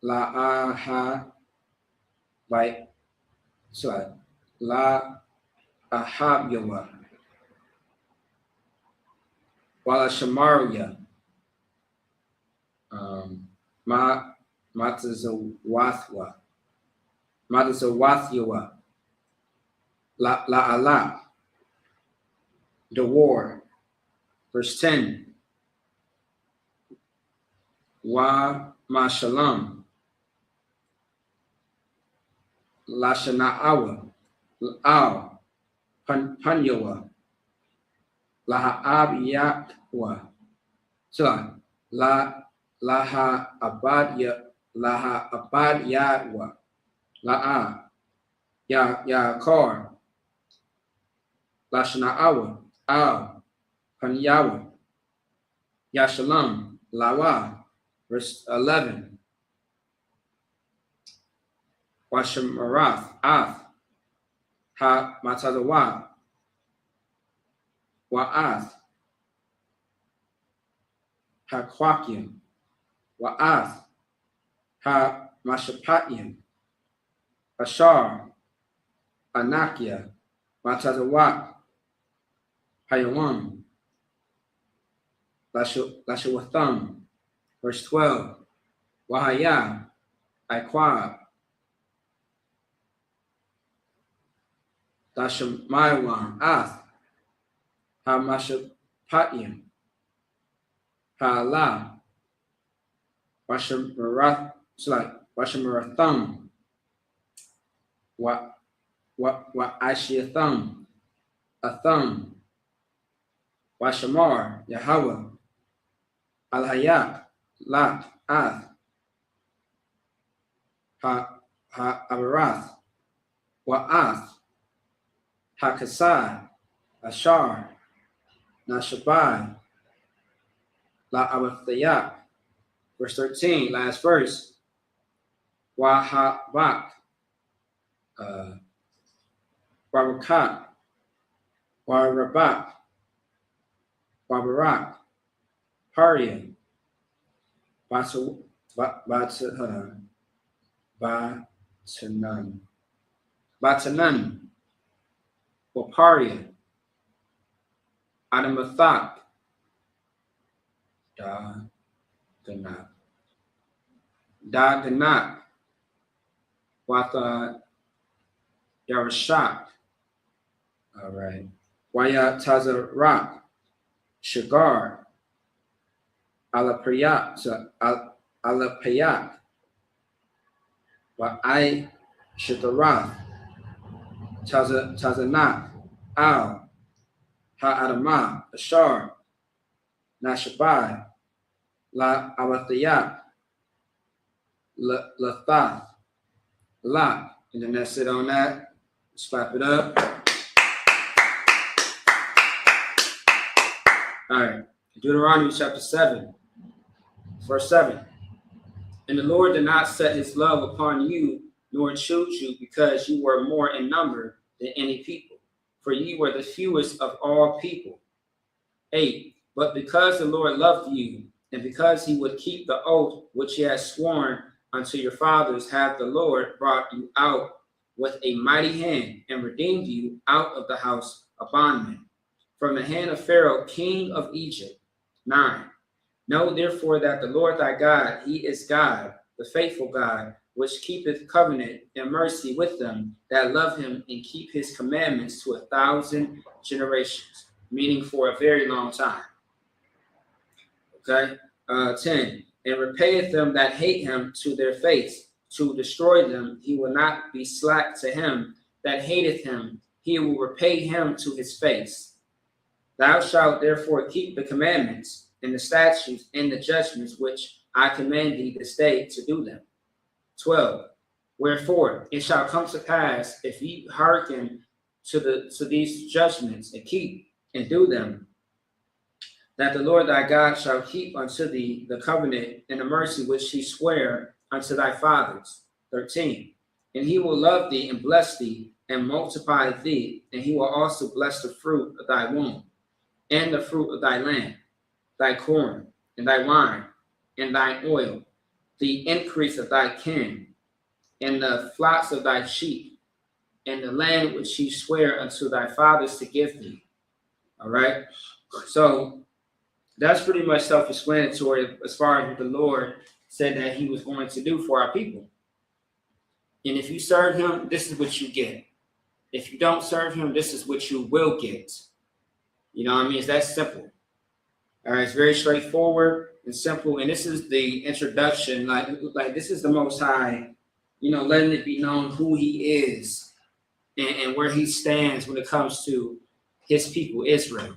La'aha. By. Sorry. La Ahab Yawa. Wala Shamaria. Matazawathwa. Matazawathyawa. La Allah. The war. Verse 10. Wa ma shalom. La shana'awa. Al. Panyawa. La ha'ab yakwa. So laha abad yadwa. La'a. Ya kor. La shana'awa. Al. Panyawa. Ya shalom. Lawa. Verse 11. Washamarath. Ath. Ha matadawa. Wa'ath. Ha kwakim. Wa'ath. Ha mashapatyan. Ashar. Anakia. Matadawa. Hayawam. Lashawatham. Verse 12. Wahaya. Iqab. Dashamaywan. Ath. Ha-mashapatyan. Ha-Allah. Washamaratham. Wa-ashiatham. Atham. Washamar. Yahweh. Al-Hayat, La, Ath, Abarath, Wa'ath, Hakasai, Ashar, Nashabai, La Abathayat. Verse 13, last verse. Wahabak, Barakat, Warabak, Babarak, Paria, Batanan, Waparia, Adamathak, Daganat, Watha Yarashak. All right. Waya Tazarak, Shagar, Alapayat, Wa'ai Shitarath, Tazanat, Al, Ha'adamah, Ashar, Nashabai, La Abathayat, Lathath, La. And then that's it on that. Let's clap it up. All right. Deuteronomy chapter 7, verse 7. And the Lord did not set his love upon you, nor choose you, because you were more in number than any people, for you were the fewest of all people. 8. But because the Lord loved you, and because he would keep the oath which he has sworn unto your fathers, hath the Lord brought you out with a mighty hand, and redeemed you out of the house of bondmen, from the hand of Pharaoh, king of Egypt. 9. Know therefore that the Lord thy God, he is God, the faithful God, which keepeth covenant and mercy with them that love him and keep his commandments to 1,000 generations, meaning for a very long time. Okay. 10. And repayeth them that hate him to their face, to destroy them. He will not be slack to him that hateth him. He will repay him to his face. Thou shalt therefore keep the commandments and the statutes and the judgments which I command thee this day to do them. 12. Wherefore it shall come to pass, if ye hearken to these judgments and keep and do them, that the Lord thy God shall keep unto thee the covenant and the mercy which he sware unto thy fathers. 13. And he will love thee and bless thee and multiply thee, and he will also bless the fruit of thy womb, and the fruit of thy land, thy corn, and thy wine, and thine oil, the increase of thy kin, and the flocks of thy sheep, and the land which he sware unto thy fathers to give thee. All right. So that's pretty much self-explanatory as far as what the Lord said that he was going to do for our people. And if you serve him, this is what you get. If you don't serve him, this is what you will get. You know what I mean? It's that simple. All right, it's very straightforward and simple. And this is the introduction. Like this is the Most High, you know, letting it be known who he is and where he stands when it comes to his people, Israel,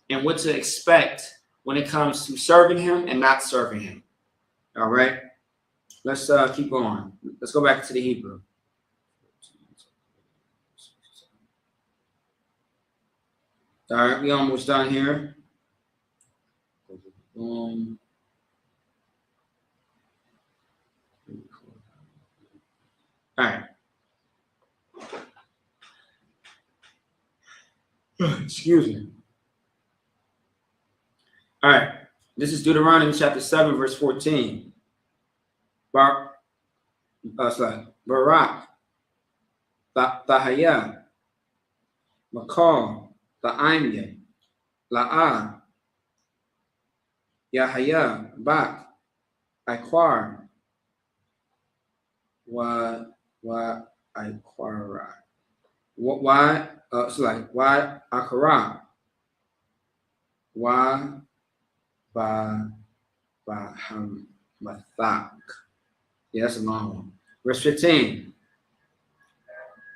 and what to expect when it comes to serving him and not serving him. All right, let's keep going. Let's go back to the Hebrew. All right, we almost done here. All right. Excuse me. All right. This is Deuteronomy chapter 7, verse 14. Barak, Thahaya, Makal, Tha'imya, La'ah, Yahaya, Bak, Iquar, Wa Iquara. Why Akara, Why Bahamathak. Yeah, that's a long one. Verse 15.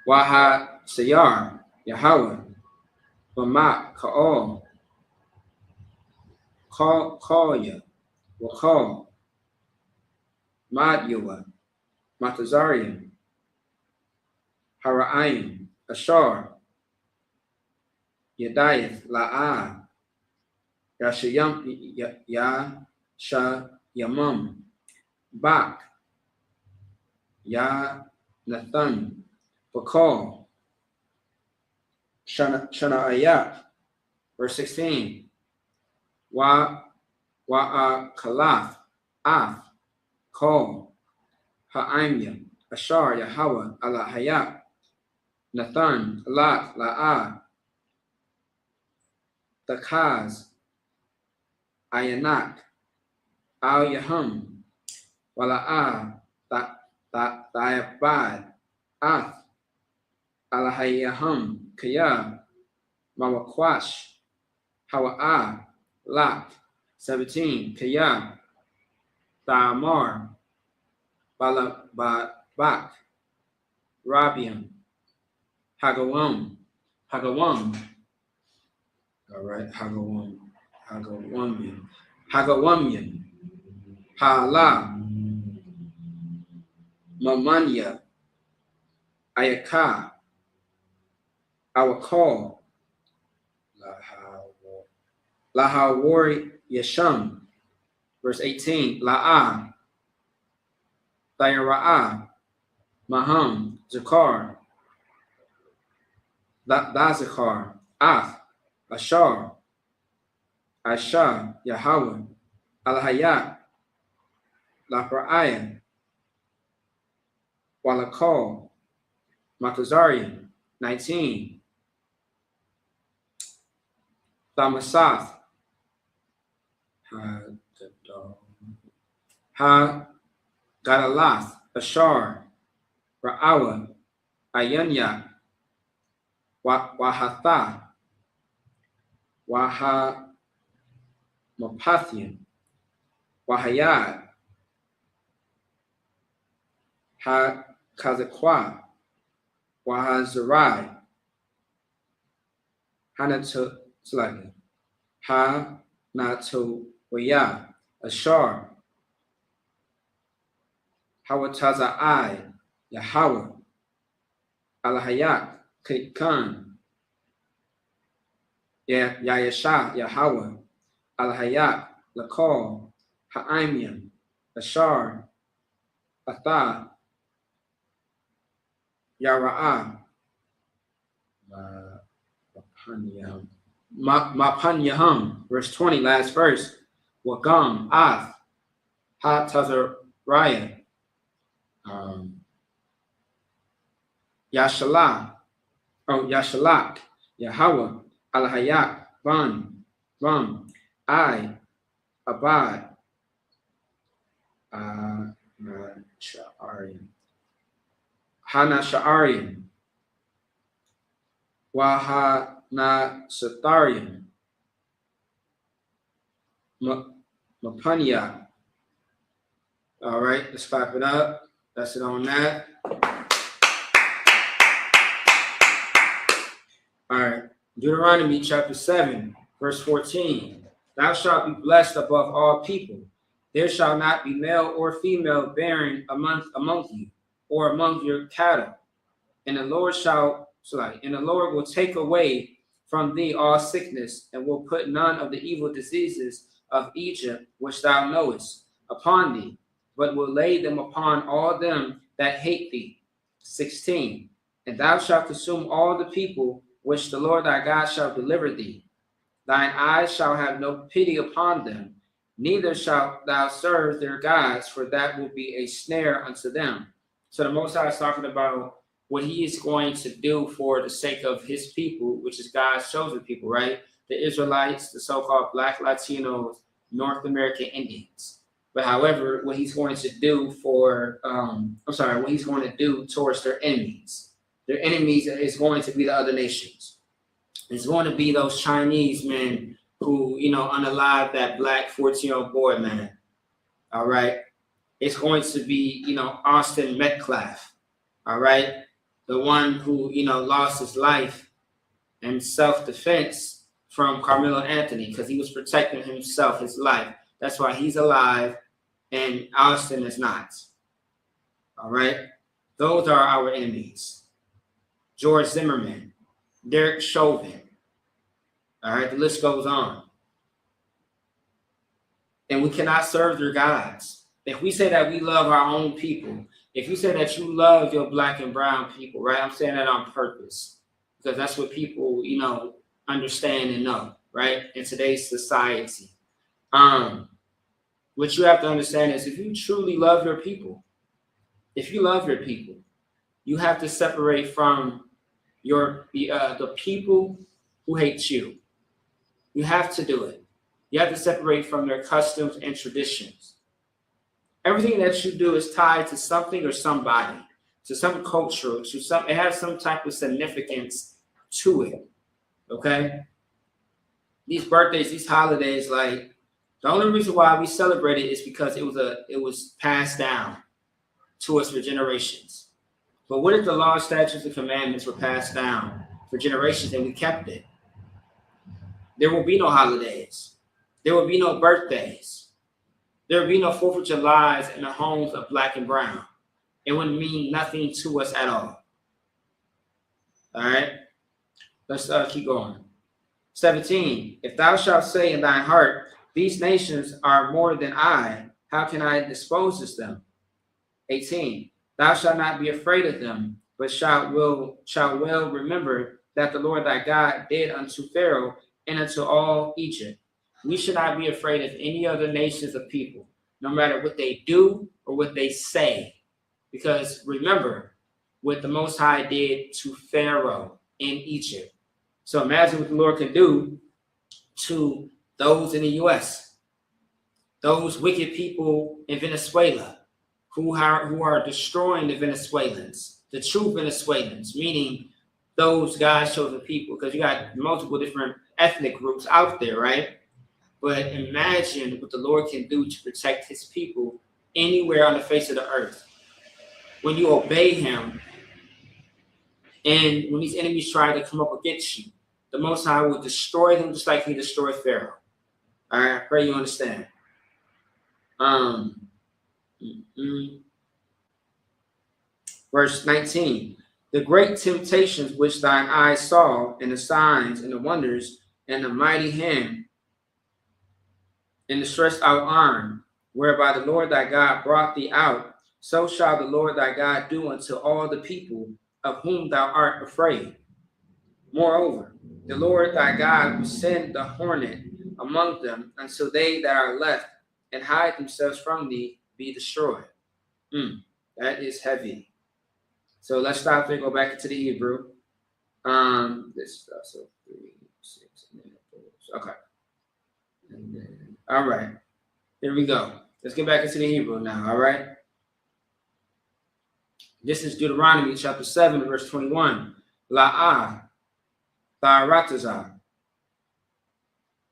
Waha Sayar, Yahweh, Bamak, Ka'ol, Kalya, Wakal, Madyua, Matazarian, Hara'ayim, Ashar, Yadaith, La'ah, Yashayam, Yamam, Bak, Ya Nathan, Bakal, Shana'ayat, verse 16, Kalath, Af, Kol, Ha'imya, Ashar, Yahweh, Allah Hayat, Nathan, Lat, La'ah, Takaz, Ayanak, Al Yahum, Wala'ah, Tayabad, Ath, Alahayahum, Kaya, Mawakwash, Hawa'ah, Lak, 17, Kaya, Thamar, Bak, Rabiam, Hagawam, all right, Hagawamian, Hala, Mamanya, Ayaka, Awakal, Lahawari Yasham, verse 18, La'ah, Thayara'ah, Maham, Zakar, Dazakar, Ath, Ashar, Asha, Yahweh, Alhayat, Lapra'ayah, Walakal, Matazarian, 19, Thamasath, Ha Gadalath, Ashar, Ra'awa, Ayanya, Wahatha, Waha Mapathian, Wahayad, Ha Kazakwa, Wahazarai, Hanatulagi, Ha Natuwaya, Ashar, Hawatazai, Yahweh, Alahayat, Kitkan, Yayasha, Yahweh, Alhayat, Lakal, Ha'imian, Ashar, Atha, Yara'ah, Mapanyahum, verse 20, last verse, Wagam, Ath, Ha-Tazariah, Yashalak, Yahweh, Alhayat, Vam, I, Abad, Hana Sha'arian, Wahana Satharian, Mapanya. All right, let's clap it up. That's it on that. All right, Deuteronomy chapter 7, verse 14. Thou shalt be blessed above all people. There shall not be male or female bearing among you, or among your cattle. And the Lord will take away from thee all sickness, and will put none of the evil diseases of Egypt, which thou knowest, upon thee, but will lay them upon all them that hate thee. 16. And thou shalt consume all the people which the Lord thy God shall deliver thee. Thine eyes shall have no pity upon them, neither shalt thou serve their gods, for that will be a snare unto them. So the Most High is talking about what he is going to do for the sake of his people, which is God's chosen people, right? The Israelites, the so-called Black Latinos, North American Indians. But however, what he's going to do what he's going to do towards their enemies. Their enemies is going to be the other nations. It's going to be those Chinese men who, unalive that black 14-year-old boy, man. All right. It's going to be, Austin Metcalf. All right. The one who, lost his life in self-defense from Carmelo Anthony because he was protecting himself, his life. That's why he's alive and Austin is not. All right? Those are our enemies. George Zimmerman, Derek Chauvin. All right, the list goes on. And we cannot serve their gods. If we say that we love our own people, if you say that you love your black and brown people, right? I'm saying that on purpose because that's what people, understand and know, right? In today's society. What you have to understand is if you truly love your people, you have to separate from the people who hate you. You have to do it. You have to separate from their customs and traditions. Everything that you do is tied to something or somebody, to some culture, it has some type of significance to it. Okay? These birthdays, these holidays, like the only reason why we celebrate it is because it was passed down to us for generations. But what if the law, statutes, and commandments were passed down for generations and we kept it? There will be no holidays. There will be no birthdays. There will be no 4th of Julys in the homes of black and brown. It wouldn't mean nothing to us at all. All right? Let's keep going. 17. If thou shalt say in thine heart, these nations are more than I, how can I dispose of them? 18. Thou shalt not be afraid of them, but shalt well remember that the Lord thy God did unto Pharaoh and unto all Egypt. We should not be afraid of any other nations of people, no matter what they do or what they say. Because remember what the Most High did to Pharaoh in Egypt. So imagine what the Lord can do to those in the U.S., those wicked people in Venezuela who are destroying the Venezuelans, the true Venezuelans, meaning those God's chosen people, because you got multiple different ethnic groups out there, right? But imagine what the Lord can do to protect his people anywhere on the face of the earth. When you obey him and when these enemies try to come up against you, the Most High will destroy them just like he destroyed Pharaoh. All right, I pray you understand. Verse 19. The great temptations which thine eyes saw, and the signs and the wonders, and the mighty hand, and the stretched out arm, whereby the Lord thy God brought thee out, so shall the Lord thy God do unto all the people of whom thou art afraid. Moreover, the Lord thy God will send the hornet among them until they that are left and hide themselves from thee be destroyed. That is heavy. So let's stop there, go back into the Hebrew. This stuff, so 3, 6, okay. And then, all right, here we go. Let's get back into the Hebrew now, all right? This is Deuteronomy chapter 7, verse 21. La'ah, Tharatazah,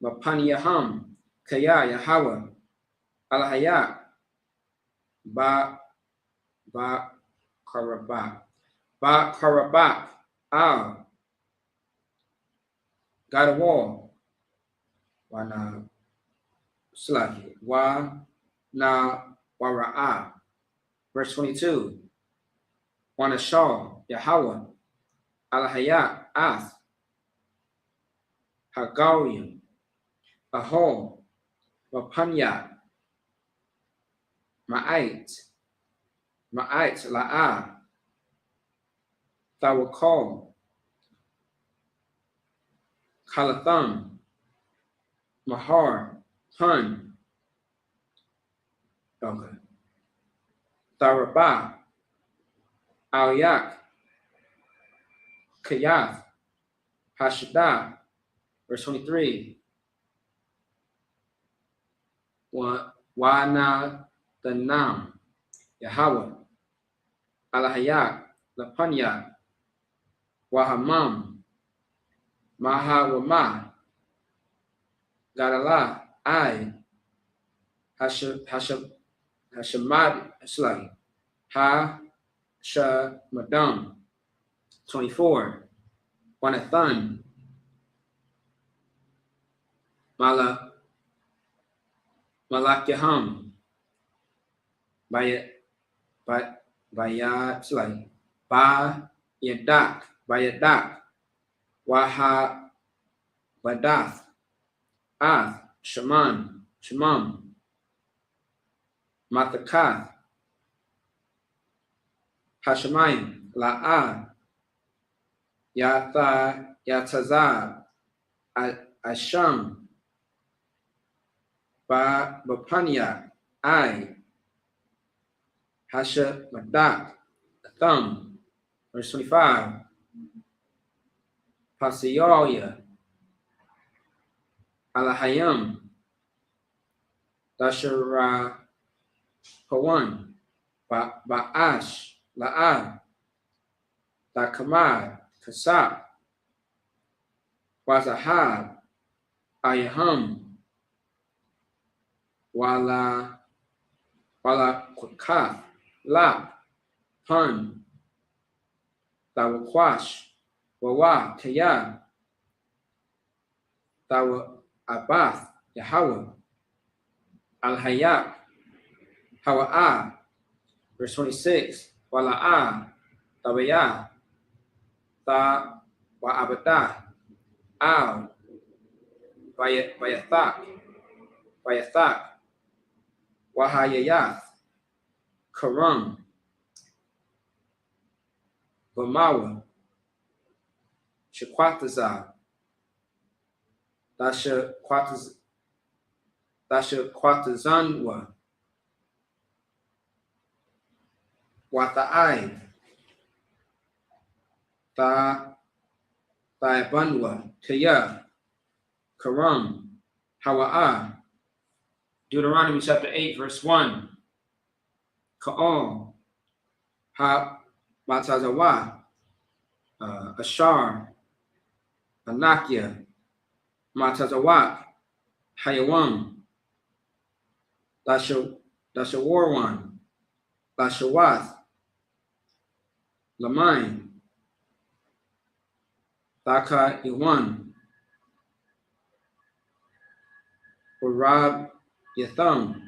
Mapaniyaham, Kaya Yahweh, Alahayat, Karabak, Al, got a wall. Wana Slaki, Wa na Wara'a. Verse 22. Wana Shaw, Yahweh, Alahayat, Ath, Hagarium, Ahol, Wapanya, Ma'ait, La'ah, Thawakal, Kalatham, Mahar, Hun, okay, Tharabah, Alyak, Kayath, Hashadah, verse 23. Wana Tanam, Yahweh, Alahayat, Lapanya, Wahamam, Mahawama, Gadala, I, Hashamad, Slay, Hashamadam, 24. Wanathan, Malakyaham. Bayadak. Waha Badath. Ath. Shemam. Mathakath. Hashemayim. La'ah. Yatazar. Asham. Bapanya. I. Hashemadak. Thumb. Verse 25. Pasiyalia. Alahayam. Dashara Pawan. Ba'ash. La'ah. Dakamad. Kasap. Wazahab. Ayaham. Wala Kukath. La. Pun. Dawakwash. Wawa. Kaya. Dawa Abath. Yahweh. Al-Hayat. Hawa'ah. Verse 26. Wala'ah. Tawayah. Ta Wa'abadah. Al. Vayathak. Wahayayath. Karam. Vamawa. Shequatazah. Dashaquatazanwa. Wata'ai. Thaibanwa. Kaya. Karam. Hawa'ah. Deuteronomy chapter 8, verse 1. Ka'al. Matazawa. Ashar. Anakia. Matazawak. Hayawam. Dashawarwan. Dashawath. Lamain. Thaka Iwan. Warab Yatham.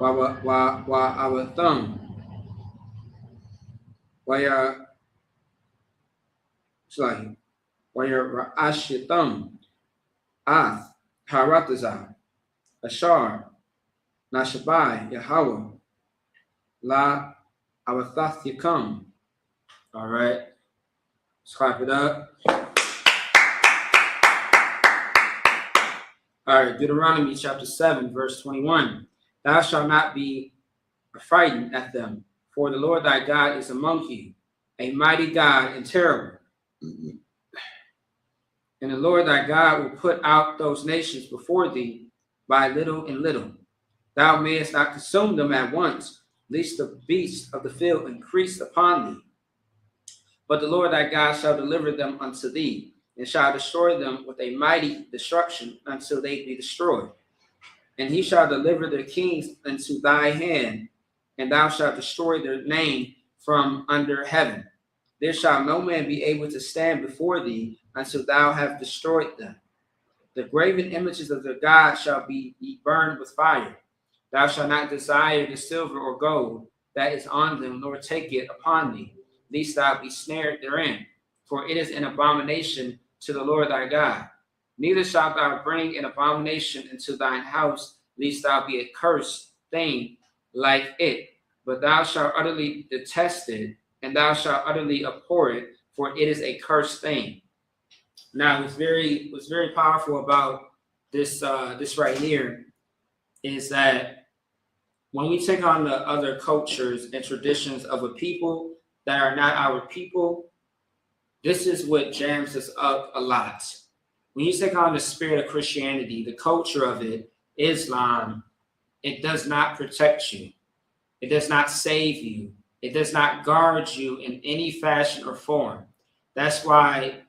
Awatham. Waya Ra'ash Yatham. Ath. Haratazah. Ashar. Nashabai. Yahweh. La Avathath Yakam. All right. Let's clap it up. All right, Deuteronomy chapter 7, verse 21. Thou shalt not be frightened at them, for the Lord thy God is among you, a mighty God and terrible. And the Lord thy God will put out those nations before thee by little and little. Thou mayest not consume them at once, lest the beasts of the field increase upon thee. But the Lord thy God shall deliver them unto thee, and shall destroy them with a mighty destruction until they be destroyed. And he shall deliver their kings into thy hand, and thou shalt destroy their name from under heaven. There shall no man be able to stand before thee until thou have destroyed them. The graven images of their gods shall be burned with fire. Thou shalt not desire the silver or gold that is on them, nor take it upon thee, lest thou be snared therein. For it is an abomination to the Lord thy God. Neither shalt thou bring an abomination into thine house, lest thou be a cursed thing like it. But thou shalt utterly detest it, and thou shalt utterly abhor it, for it is a cursed thing. Now, what's very powerful about this right here is that when we take on the other cultures and traditions of a people that are not our people, this is what jams us up a lot. When you take on the spirit of Christianity, the culture of it, Islam, it does not protect you. It does not save you. It does not guard you in any fashion or form. That's why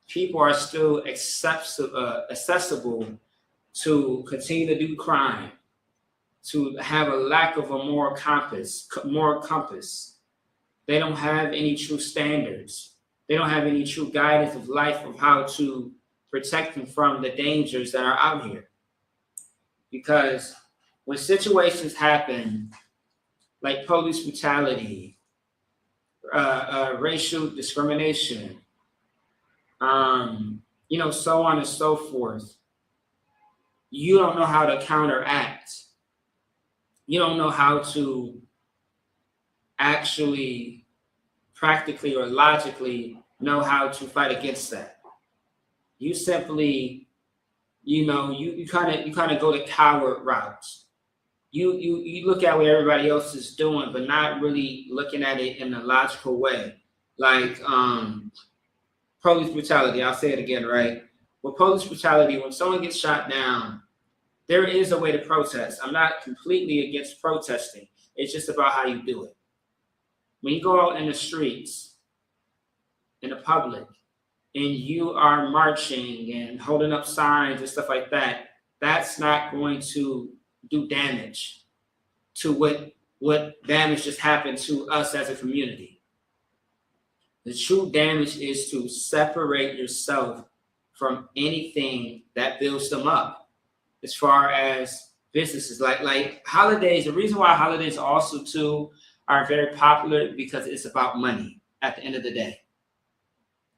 people are still accessible to continue to do crime, to have a lack of a moral compass. They don't have any true standards. They don't have any true guidance of life of how to protect them from the dangers that are out here. because when situations happen like police brutality, racial discrimination, so on and so forth, you don't know how to counteract. You don't know how to actually practically or logically know how to fight against that. You simply, you kind of go the coward route. You look at what everybody else is doing, but not really looking at it in a logical way. Like police brutality, I'll say it again, right? With police brutality, when someone gets shot down, there is a way to protest. I'm not completely against protesting. It's just about how you do it. When you go out in the streets, in the public, and you are marching and holding up signs and stuff like that, that's not going to do damage to what damage just happened to us as a community. The true damage is to separate yourself from anything that builds them up. As far as businesses, like holidays, the reason why holidays also too are very popular because it's about money at the end of the day.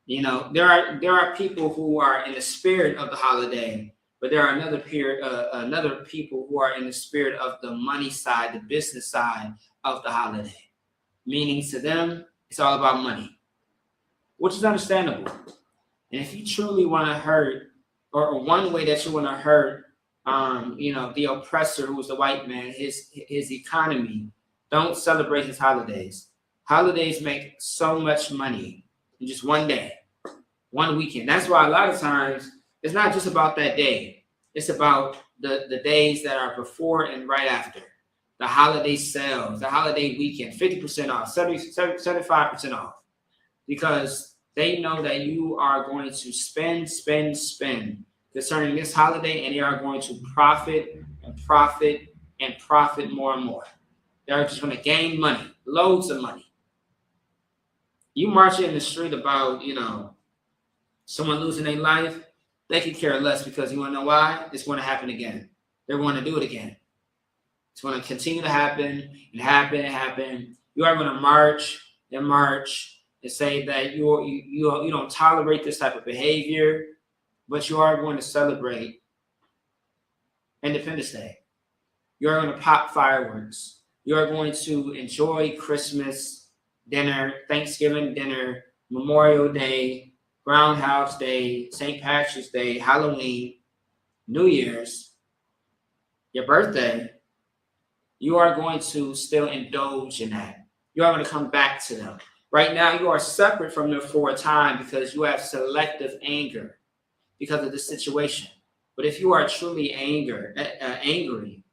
There are people who are in the spirit of the holiday, but there are another people who are in the spirit of the money side, the business side of the holiday. Meaning to them, it's all about money, which is understandable. And if you truly want to hurt, or one way that you want to hurt, the oppressor, who's the white man, his economy, don't celebrate his holidays. Holidays make so much money in just one day, one weekend. That's why a lot of times it's not just about that day. It's about the days that are before and right after. The holiday sales, the holiday weekend, 50% off, 75% off. Because they know that you are going to spend concerning this holiday, and they are going to profit and profit and profit more and more. They're just going to gain money, loads of money. You march in the street about, someone losing their life, they could care less, because you want to know why? It's going to happen again. They're going to do it again. It's going to continue to happen and happen and happen. You are going to march and say that you don't tolerate this type of behavior, but you are going to celebrate Independence Day. You are going to pop fireworks. You are going to enjoy Christmas dinner, Thanksgiving dinner, Memorial Day, Groundhouse Day, St. Patrick's Day, Halloween, New Year's, your birthday. You are going to still indulge in that. You are going to come back to them. Right now, you are separate from them for a time because you have selective anger because of the situation. But if you are truly angry,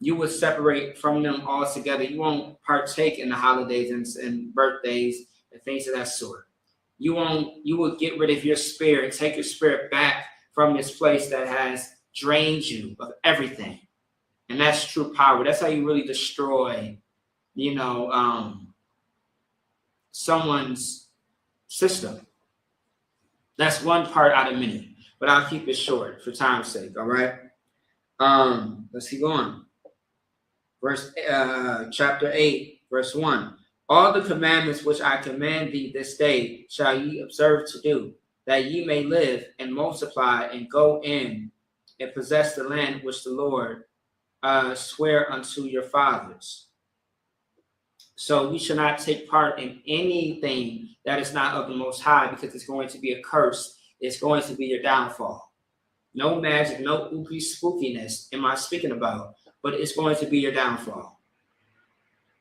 you would separate from them altogether. You won't partake in the holidays and birthdays and things of that sort. You will get rid of your spirit, take your spirit back from this place that has drained you of everything. And that's true power. That's how you really destroy, someone's system. That's one part out of many, but I'll keep it short for time's sake. All right. Let's keep going. Chapter 8, verse 1. All the commandments which I command thee this day shall ye observe to do, that ye may live and multiply and go in and possess the land which the Lord swear unto your fathers. So we should not take part in anything that is not of the Most High, because it's going to be a curse. It's going to be your downfall. No magic, no ooky spookiness am I speaking about, but it's going to be your downfall,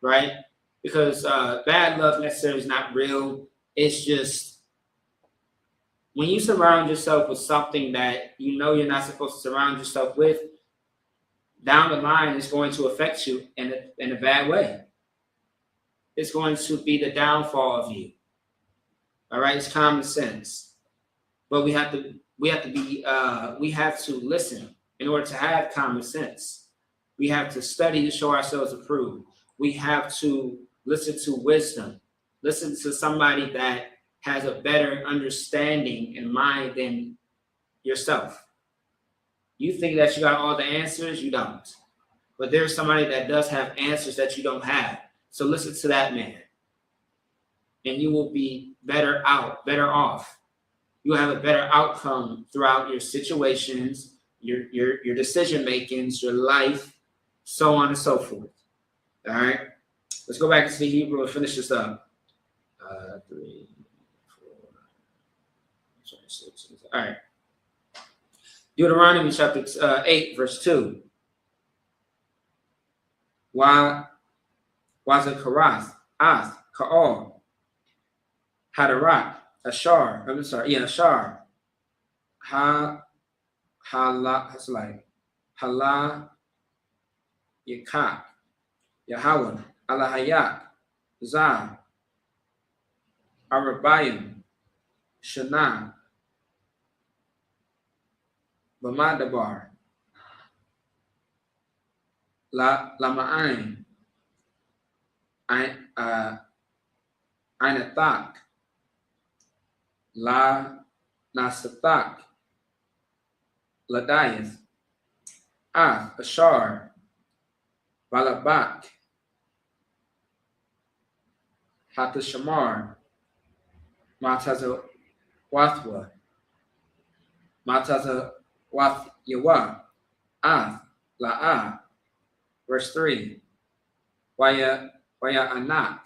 right? Because bad luck necessarily is not real. It's just when you surround yourself with something that you're not supposed to surround yourself with, down the line it's going to affect you in a bad way. It's going to be the downfall of you. All right, it's common sense, but we have to listen in order to have common sense. We have to study to show ourselves approved. We have to listen to wisdom. Listen to somebody that has a better understanding in mind than yourself. You think that you got all the answers, you don't. But there's somebody that does have answers that you don't have. So listen to that man. And you will be better off. You'll have a better outcome throughout your situations, your decision makings, your life, so on and so forth. All right. Let's go back to the Hebrew and finish this up. 3, 4, 6. All right. Deuteronomy chapter 8, verse 2. Wazakarath, Ath, Ka'al, Hadarak, Ashar, Ashar, Hala, Yakak, Yahweh, Alahayak, Zah, Arabayim, Shana, Bamadabar, Lama'ain, Ainathak, La Nasathak, Ladiath, Ashar, Balabak, Hatashamar, Matazawathwa, Matazawathyawa, La'ah. Verse 3. Waya Anak,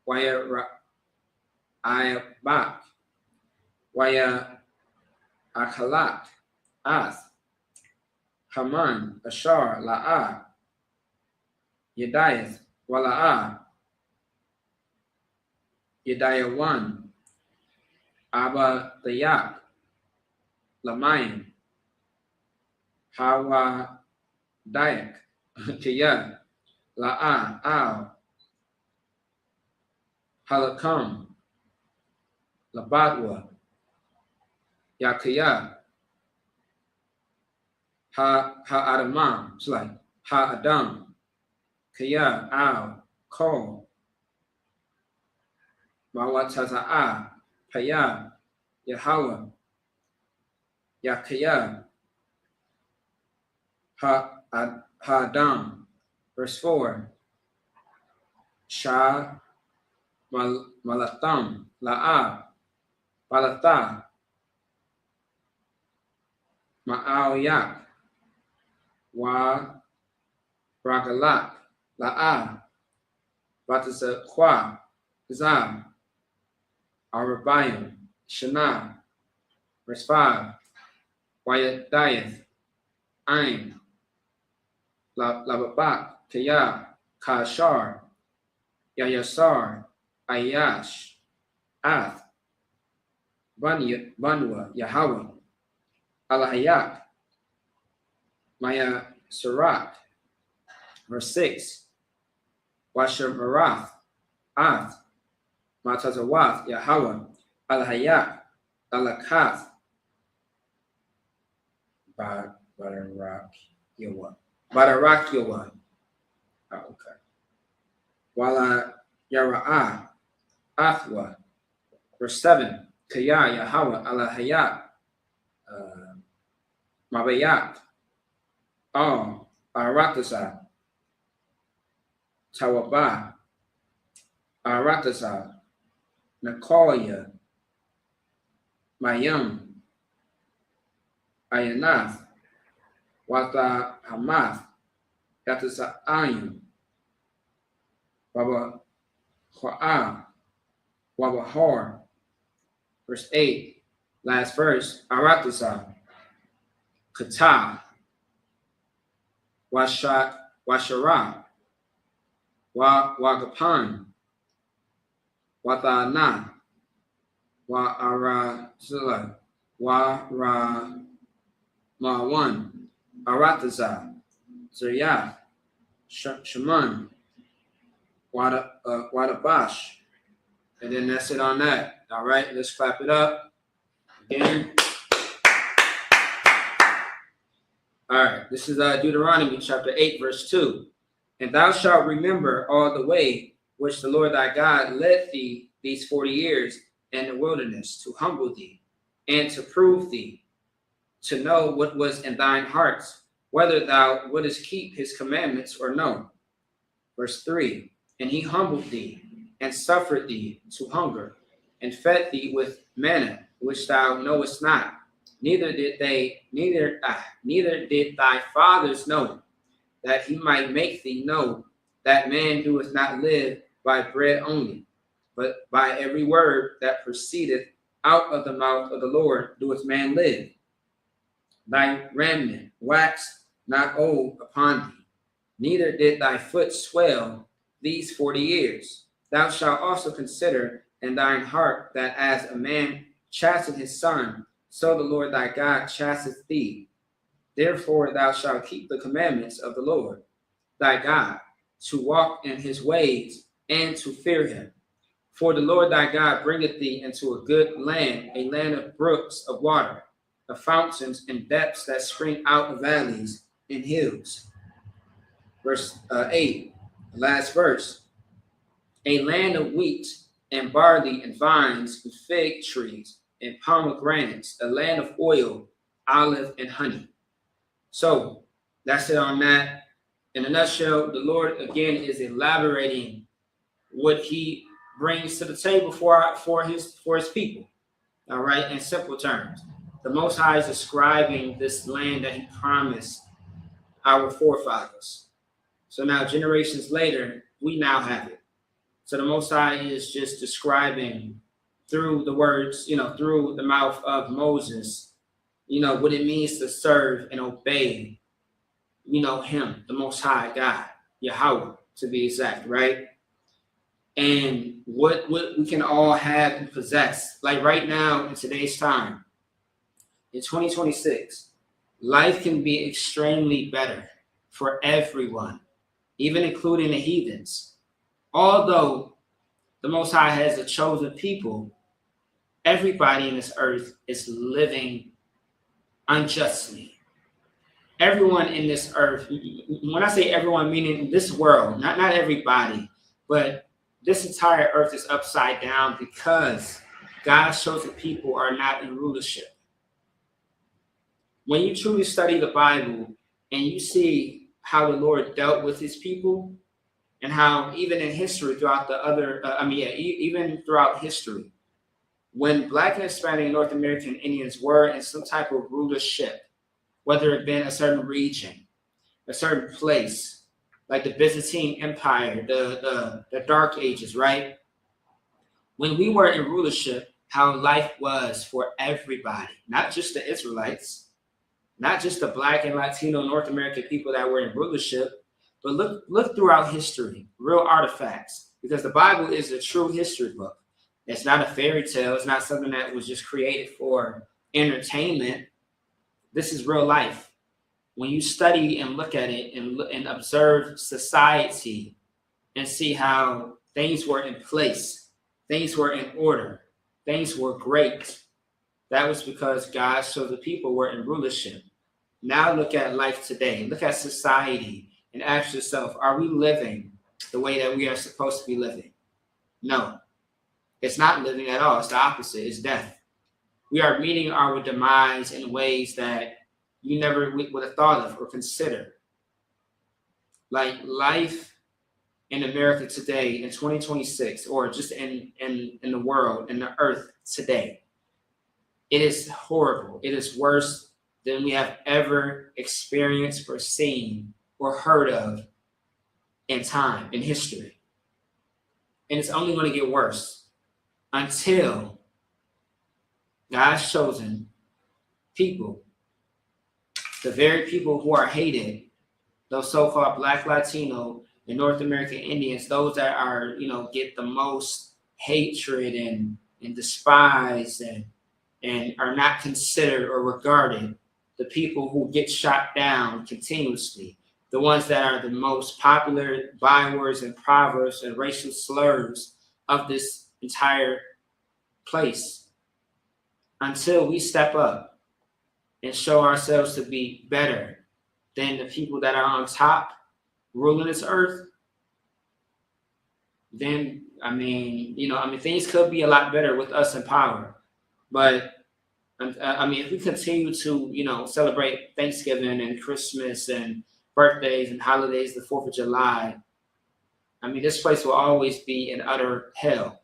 Waya Ayabak, Waya Akalak, Ath, Haman, Ashar, La'ah, Yediath, Wala'ah, Yediah 1, Abba Dayak, Lamayim, Hawa Dayak, Kiyah, La'ah, Al, Halakam, Labadwa, Yakiyah, Ha'adamam, it's like Ha'adam, Kiyah, Al, Kol, Mawataza'ah, Payah, Yahweh, Yakiyah, Ha'adam. Verse 4. Shah Malatham, La'ah, Balatha, Ma'aoyak, Wa Ragalak, La'ah, Batazaqua, Zam, Arabayim, Shana. Verse 5. Wayadayath, Ain, Lababak, Kiyah, Kashar, Yayasar, Ayash, Ath, Banwa, Yahweh, Alahayak, Maya Sarak. Verse 6. Washamarath, Ath, Matazawath, Yahweh, Alahayak, Alakath, Badarak Yawa. Oh, okay. Wala Yara'ah, Athwa. Verse 7. Kaya Yahweh, Alahayak, Mabayak, Aratasa, Tawaba, Aratasa, Nakoya, Mayam, Ayanath, Wata Hamath, Yatasa Ayim, Baba Ha'ah, Waba Hor. Verse 8, last verse, Aratasa, Kata, Washara, Wagapan, Watana, Wa'arazila, Wa'ra-ma-1, Arataza, Zayah, Shaman, Wadabash. And then that's it on that. All right, let's clap it up again. All right, this is Deuteronomy chapter 8, verse 2. And thou shalt remember all the way which the Lord thy God led thee these 40 years in the wilderness, to humble thee and to prove thee, to know what was in thine heart, whether thou wouldest keep his commandments or no. Verse 3, and he humbled thee, and suffered thee to hunger, and fed thee with manna, which thou knowest not, neither did thy fathers know, that he might make thee know that man doeth not live by bread only, but by every word that proceedeth out of the mouth of the Lord doeth man live. Thy raiment waxed not old upon thee, neither did thy foot swell these 40 years. Thou shalt also consider in thine heart that as a man chasteneth his son, so the Lord thy God chasteneth thee. Therefore thou shalt keep the commandments of the Lord thy God, to walk in his ways and to fear him. For the Lord thy God bringeth thee into a good land, a land of brooks of water, of fountains and depths that spring out of valleys and hills. Verse 8, the last verse. A land of wheat and barley and vines and fig trees and pomegranates, a land of oil, olive, and honey. So that's it on that. In a nutshell, the Lord again is elaborating what he brings to the table for his people. All right, in simple terms. The Most High is describing this land that he promised our forefathers. So now, generations later, we now have it. So the Most High is just describing through the words, through the mouth of Moses, what it means to serve and obey, him, the Most High God, Yahweh, to be exact, right? And what we can all have and possess. Like right now, in today's time, in 2026, life can be extremely better for everyone, even including the heathens. Although the Most High has a chosen people, everybody in this earth is living unjustly. Everyone in this earth, when I say everyone, meaning this world, not everybody, but this entire earth is upside down because God's chosen people are not in rulership. When you truly study the Bible and you see how the Lord dealt with his people, and how even in history throughout even throughout history, when Black and Hispanic North American Indians were in some type of rulership, whether it been a certain region, a certain place, like the Byzantine Empire, the Dark Ages, right? When we were in rulership, how life was for everybody, not just the Israelites, not just the Black and Latino North American people that were in rulership, but look throughout history, real artifacts, because the Bible is a true history book. It's not a fairy tale. It's not something that was just created for entertainment. This is real life. When you study and look at it and observe society and see how things were in place, things were in order, things were great, that was because God's chosen people were in rulership. Now look at life today. Look at society and ask yourself, are we living the way that we are supposed to be living? No, it's not living at all. It's the opposite. It's death. We are meeting our demise in ways that you never would have thought of or considered. Like life in America today in 2026, or just in the world, in the earth today, it is horrible. It is worse than we have ever experienced or seen or heard of in time, in history. And it's only going to get worse until God's chosen people, the very people who are hated, those so-called Black, Latino, and North American Indians, those that are, get the most hatred and despised and are not considered or regarded, the people who get shot down continuously, the ones that are the most popular bywords and proverbs and racial slurs of this entire place, until we step up and show ourselves to be better than the people that are on top ruling this earth, then, things could be a lot better with us in power. But And I mean, if we continue to, celebrate Thanksgiving and Christmas and birthdays and holidays, the 4th of July, I mean, this place will always be an utter hell.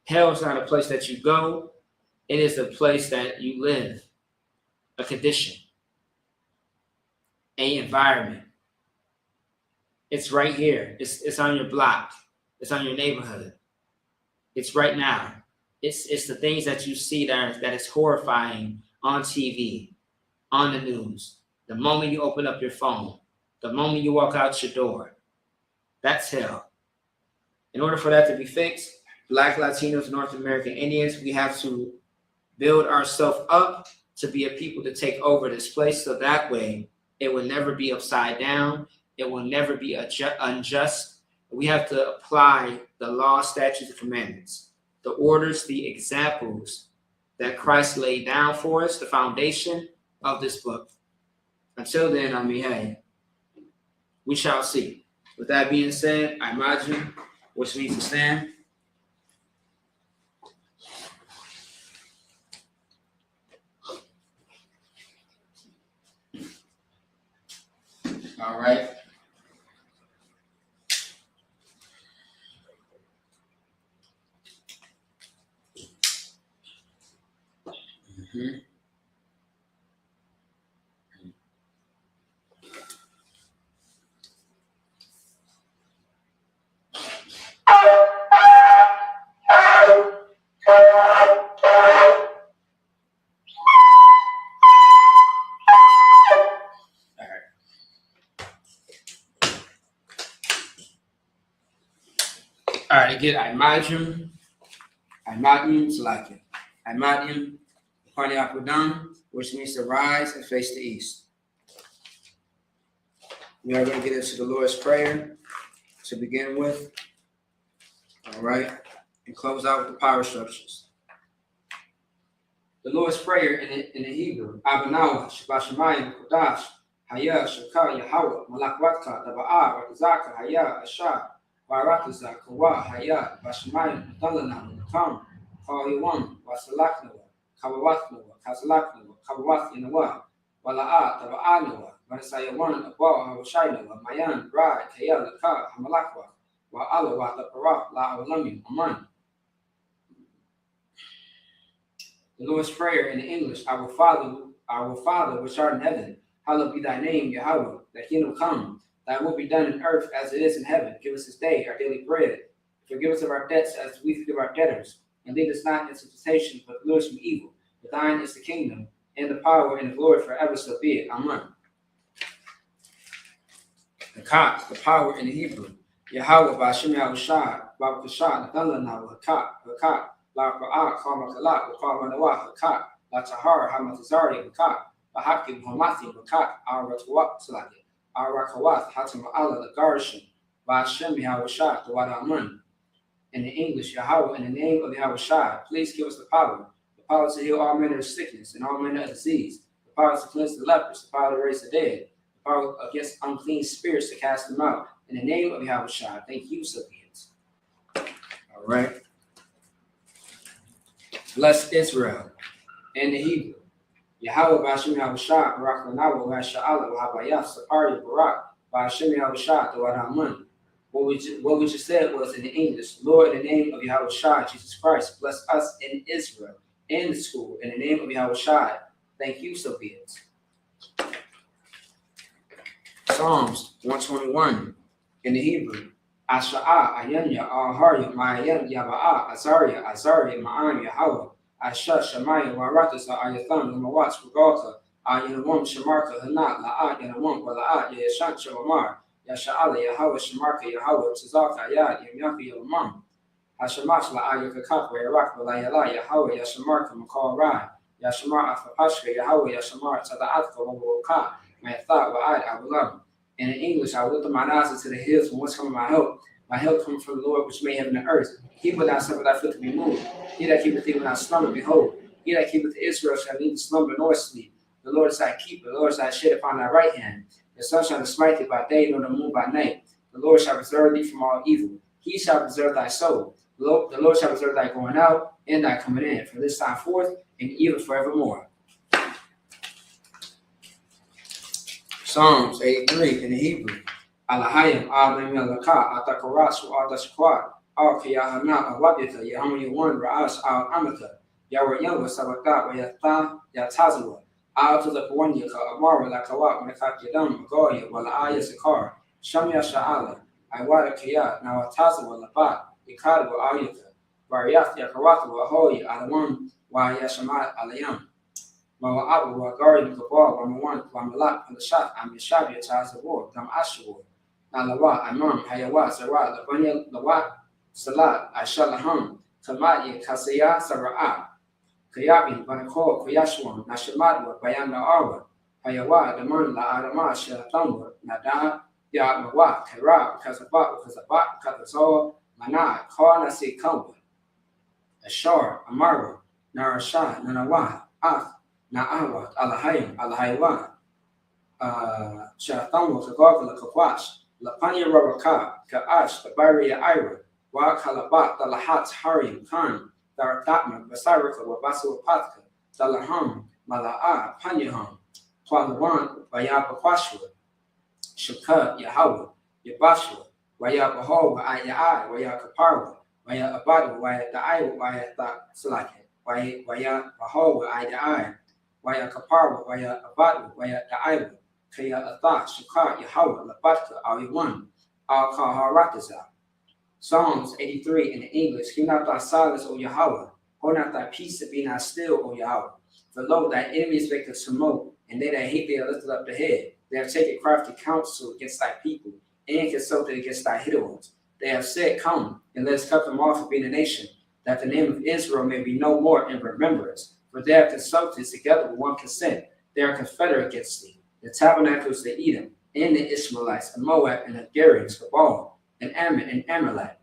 Hell is not a place that you go. It is a place that you live, a condition, an environment. It's right here. It's on your block. It's on your neighborhood. It's right now. It's the things that you see that is horrifying on TV, on the news. The moment you open up your phone, the moment you walk out your door, that's hell. In order for that to be fixed, Black, Latinos, North American Indians, we have to build ourselves up to be a people to take over this place, so that way it will never be upside down. It will never be unjust. We have to apply the law, statutes, and commandments, the orders, the examples that Christ laid down for us, the foundation of this book. Until then, I mean, hey, we shall see. With that being said, I imagine, which means to stand. All right. Mm-hmm. All right, again, Imadium Salakia. Imadium Paniapudam, which means to rise and face the east. We are going to get into the Lord's Prayer to begin with. All right, and close out with the power structures. The Lord's Prayer in the Hebrew, Abanawa, Shabashamayim, Kodash, Haya, Shaka, Yahweh, Malakwatka, Taba'a, Rakazaka, Haya, Asha, Barakaza, Kawa, Haya, Bashamayim, Dalana, Kam, Kawiwan, Wasalaknawa, Kawawatnawa, Kazalaknawa, Kawawathinawa, Wala'a, Taba'anawa, Manasayawan, Abba, Hawashainawa, Mayan, Rai, Kaya, Laka, Hamalakwa, Wa'alawa, Taparak, La'awalamin, Aman. The Lord's Prayer in English, Our Father, which art in heaven, hallowed be thy name, Yahweh, thy kingdom come, thy will be done in earth as it is in heaven. Give us this day our daily bread. Forgive us of our debts as we forgive our debtors. And lead us not into temptation, but deliver us from evil. For thine is the kingdom, and the power, and the glory forever, so be it. Amen. The power in the Hebrew. Yahweh, Ba'ashem Yahushai, Ba'akashah, Nathalana, Hakat, La Ra'ah, Karmakalat, Karmanawa, Hakat, La Tahar, Hamatazari, Hakat, Bahakim, Hamathi, Hakat, Aratawat, Salaki, Arakawat, Hatama'ala, the Garishim, Ba'ashem Yahushai, the Wadaman. In the English, Yahweh, in the name of Yahushai, please give us the power to heal all manner of sickness and all manner of disease, the power to cleanse the lepers, the power to raise the dead, the power against unclean spirits to cast them out. In the name of Yahushai, thank you, Sabians. All right. Bless Israel in the Hebrew. Yahweh Ba'ashem Yahushai, Barak Lanawa, Washa'ala, Wahabayah, Sapari, Barak, Ba'ashem Yahushai, the Wadaman. What we just said was in the English, Lord, in the name of Yahushai, Jesus Christ, bless us in Israel, in the school, in the name of Yahushai. Thank you, so be it. Psalms 121 in the Hebrew. Asha'a, Ayanya, Aharya, Ma'ayan, Yaba'a, Azaria, Ma'an, Yahweh, Asha, Shamaya, Waratasa, Ayathan, Lamawats, Regalta, Ayanawam, Shamarka, Hanat, La'at, Yanawam, Wala'at, Yashan, Shabamar, Yasha'ala, Yahweh, Shamarka, Yahweh, Tzazaka, Yad, Yamyaki, Yamam, Hashamash, La'aya, Kakakwa, Yarak, Walayala, Yahweh, Yashamarka, Makal Rai, Yashamar, Afapashka, Yahweh, Yashamar, Tzada'atka, Wawaka, Mayatha, Wa'ad, Abulam. And in English, I lift up my eyes into the hills from whence cometh my help. My help comes from the Lord, which made heaven and earth. He will not suffer thy foot to be moved. He that keepeth thee will not slumber. Behold, he that keepeth Israel shall neither slumber nor sleep. The Lord is thy keeper. The Lord is thy shade upon thy right hand. The sun shall not smite thee by day, nor the moon by night. The Lord shall preserve thee from all evil. He shall preserve thy soul. The Lord shall preserve thy going out and thy coming in from this time forth and even forevermore. Psalms 83 in the Hebrew. Alahayim Adam Yalaka Atakarasu Atashquat Al Kiyahana Awabita Yahamu Yawan Ra'as Al Amata Yawar Yawa Sabaka Wayata Yatazwa Al to the Pawanyaka Amara Lakawak Mekat Yadam Magoya Wala Aya Sakar Shamya Sha'ala Iwada Kiyat Nawatazwa Labat Ikadu Ayata Variath Yakaratu Ahoy Alawan Wayashamat Alayam Mawa'abu Wagari Kabal Wamawan Wamalak Palashat Amishabi Tazawar Dam Ashawar Alawa Amam Hayawa Zara Labanya Lawat Salat Ashalaham Kamaya Kasaya Sara'a Kayabi Banako Kuyashwan Nashamadwa Bayana Arwa Hayawa Daman La Adama Shalatangwa Nada Ya Mawa Kara Kazabat Katazo Mana Karnasi Kamba Ashar Amara Narasha Nanawa Af Na'awat Alahayim Alahaywa Shalatangwa Kagogla Kawash Lapanya Rabaka, Ka'ash, the Baria Ira, Wa Kalabat, the Lahat Harim, Khan, Daratma, Basarika, Wabasu Patka, the Laham, Mala'a, Panyaham, Twalawan, Wayapa Kwashwa, Shukat, Yahawah, Yabashwa, Wayapaho, Waya, Waya Kaparwa, Waya Abadu, Waya Da'ai, Waya Salake, Waya Paho, Waya Waya Kaparwa, Waya Abadu, Waya Da'ai. Kaya Atha, Shukar, Yahweh, Labatka, Al-Yawan, Al-Kaharakiza. Psalms 83 in the English. Keep not thy silence, O Yahweh. Hold not thy peace and be not still, O Yahweh. For lo, thy enemies make us smoke, and they that hate thee are lifted up the head. They have taken crafty counsel against thy people, and consulted against thy hidden ones. They have said, Come, and let us cut them off of being a nation, that the name of Israel may be no more in remembrance. For they have consulted together with one consent. They are confederate against thee. The tabernacles of Edom, and the Ishmaelites, and Moab, and the Garians, Cabal, and Ammon, and Amalek.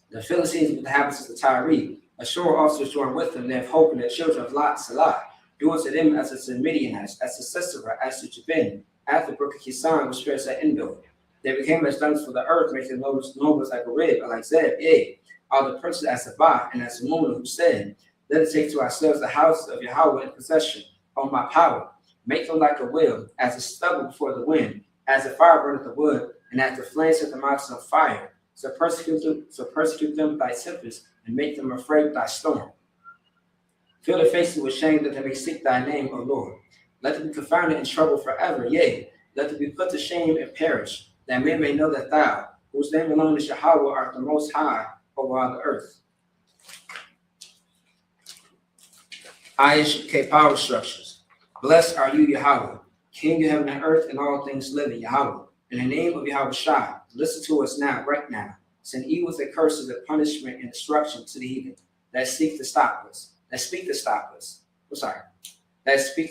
The Philistines with the habits of the Tyre, Ashur also joined with them. They have hope in the children of Lot, Salah, doing to them as to the Midianites, as to Sisera, as to Jabin, at the brook of Kisan, which spreads at Endor. They became as dunks for the earth, making nobles like a rib, like Zeb, yea, all the princes as Sabbath, and as Mona, who said, Let us take to ourselves the houses of Yahweh in possession, on my power. Make them like a wheel, as a stubble before the wind, as a fire burneth the wood, and as the flames set the mountains on fire. So persecute them with thy tempest, and make them afraid with thy storm. Fill their faces with shame, that they may seek thy name, O Lord. Let them be confounded in trouble forever, yea, let them be put to shame and perish, that men may know that thou, whose name alone is Yahweh, art the most high over all the earth. Isupk power structures. Blessed are you, Yahweh, King of heaven and earth and all things living, Yahweh. In the name of Yahweh Shai, listen to us now, right now. Send evils and curses of punishment and destruction to the heathen that seek to stop us, that speak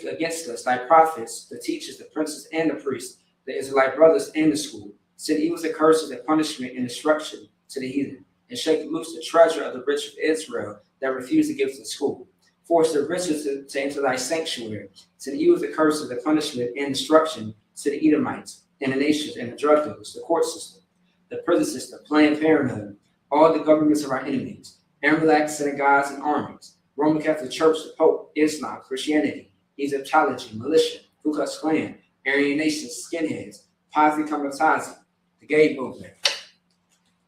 against us, thy prophets, the teachers, the princes, and the priests, the Israelite brothers and the school. Send evils and curses of punishment and destruction to the heathen, and shake loose the treasure of the rich of Israel that refuse to give to the school. Force the riches to enter thy sanctuary. Send evils, the curses, the punishment, and destruction to the Edomites, and the nations, and the drug dealers, the court system, the prison system, Planned Parenthood, all the governments of our enemies, Amalek, synagogues, and armies, Roman Catholic Church, the Pope, Islam, Christianity, Egyptology, militia, Ku Klux Klan, Aryan nations, skinheads, Pazi Kamatazi, the gay movement,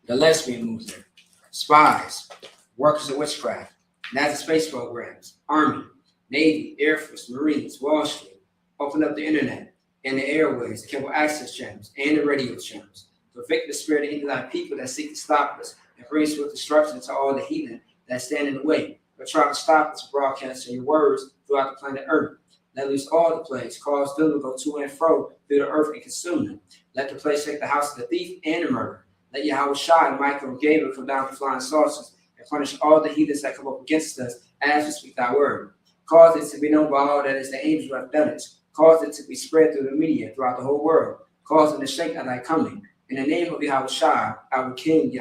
the lesbian movement, spies, workers of witchcraft, NASA space programs, Army, Navy, Air Force, Marines, Wall Street, open up the internet and the airways, the cable access channels, and the radio channels. To evict the spirit into thy people that seek to stop us, and bring swift destruction to all the heathen that stand in the way, but try to stop us broadcasting your words throughout the planet Earth. Let loose all the plagues, cause them to go to and fro through the earth and consume them. Let the plagues take the house of the thief and the murderer. Let Yahweh Shai and Michael and Gabriel come down with flying saucers and punish all the heathens that come up against us as we speak thy word. Cause it to be known by all that is the angels who have done it. Cause it to be spread through the media throughout the whole world. Cause them to shake at thy coming. In the name of Yahweh Shai, our King,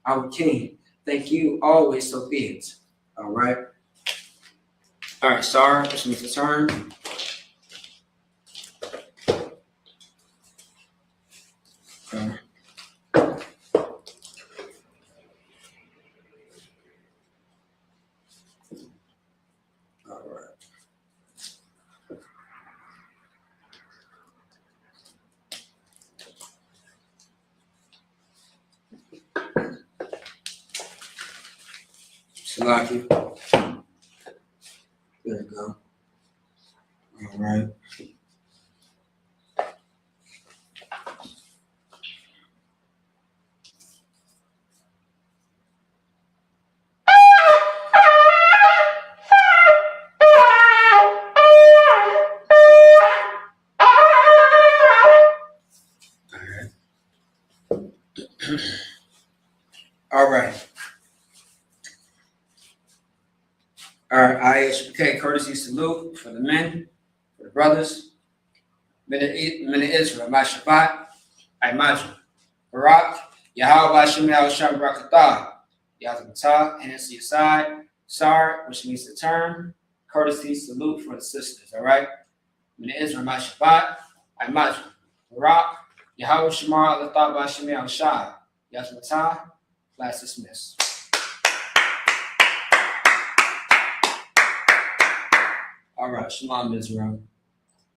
our King, thank you always, so be it. All right. All right, Sarah, just need to turn. Okay. Salaki. There you go. All right. All right. All right. Isupk, courtesy salute for the men, for the brothers. Men of Israel, my Shabbat, I imagine. Barak, Yahweh Shem Sham Barakatah, Yazmatah, hands to your side. Sar, which means to turn. Courtesy salute for the sisters, all right? Men of Israel, my Shabbat, I imagine. Barak, Yahweh Shemar, Latah Shem Shai, Yazmatah, class dismissed. All right, Shalom, Israel.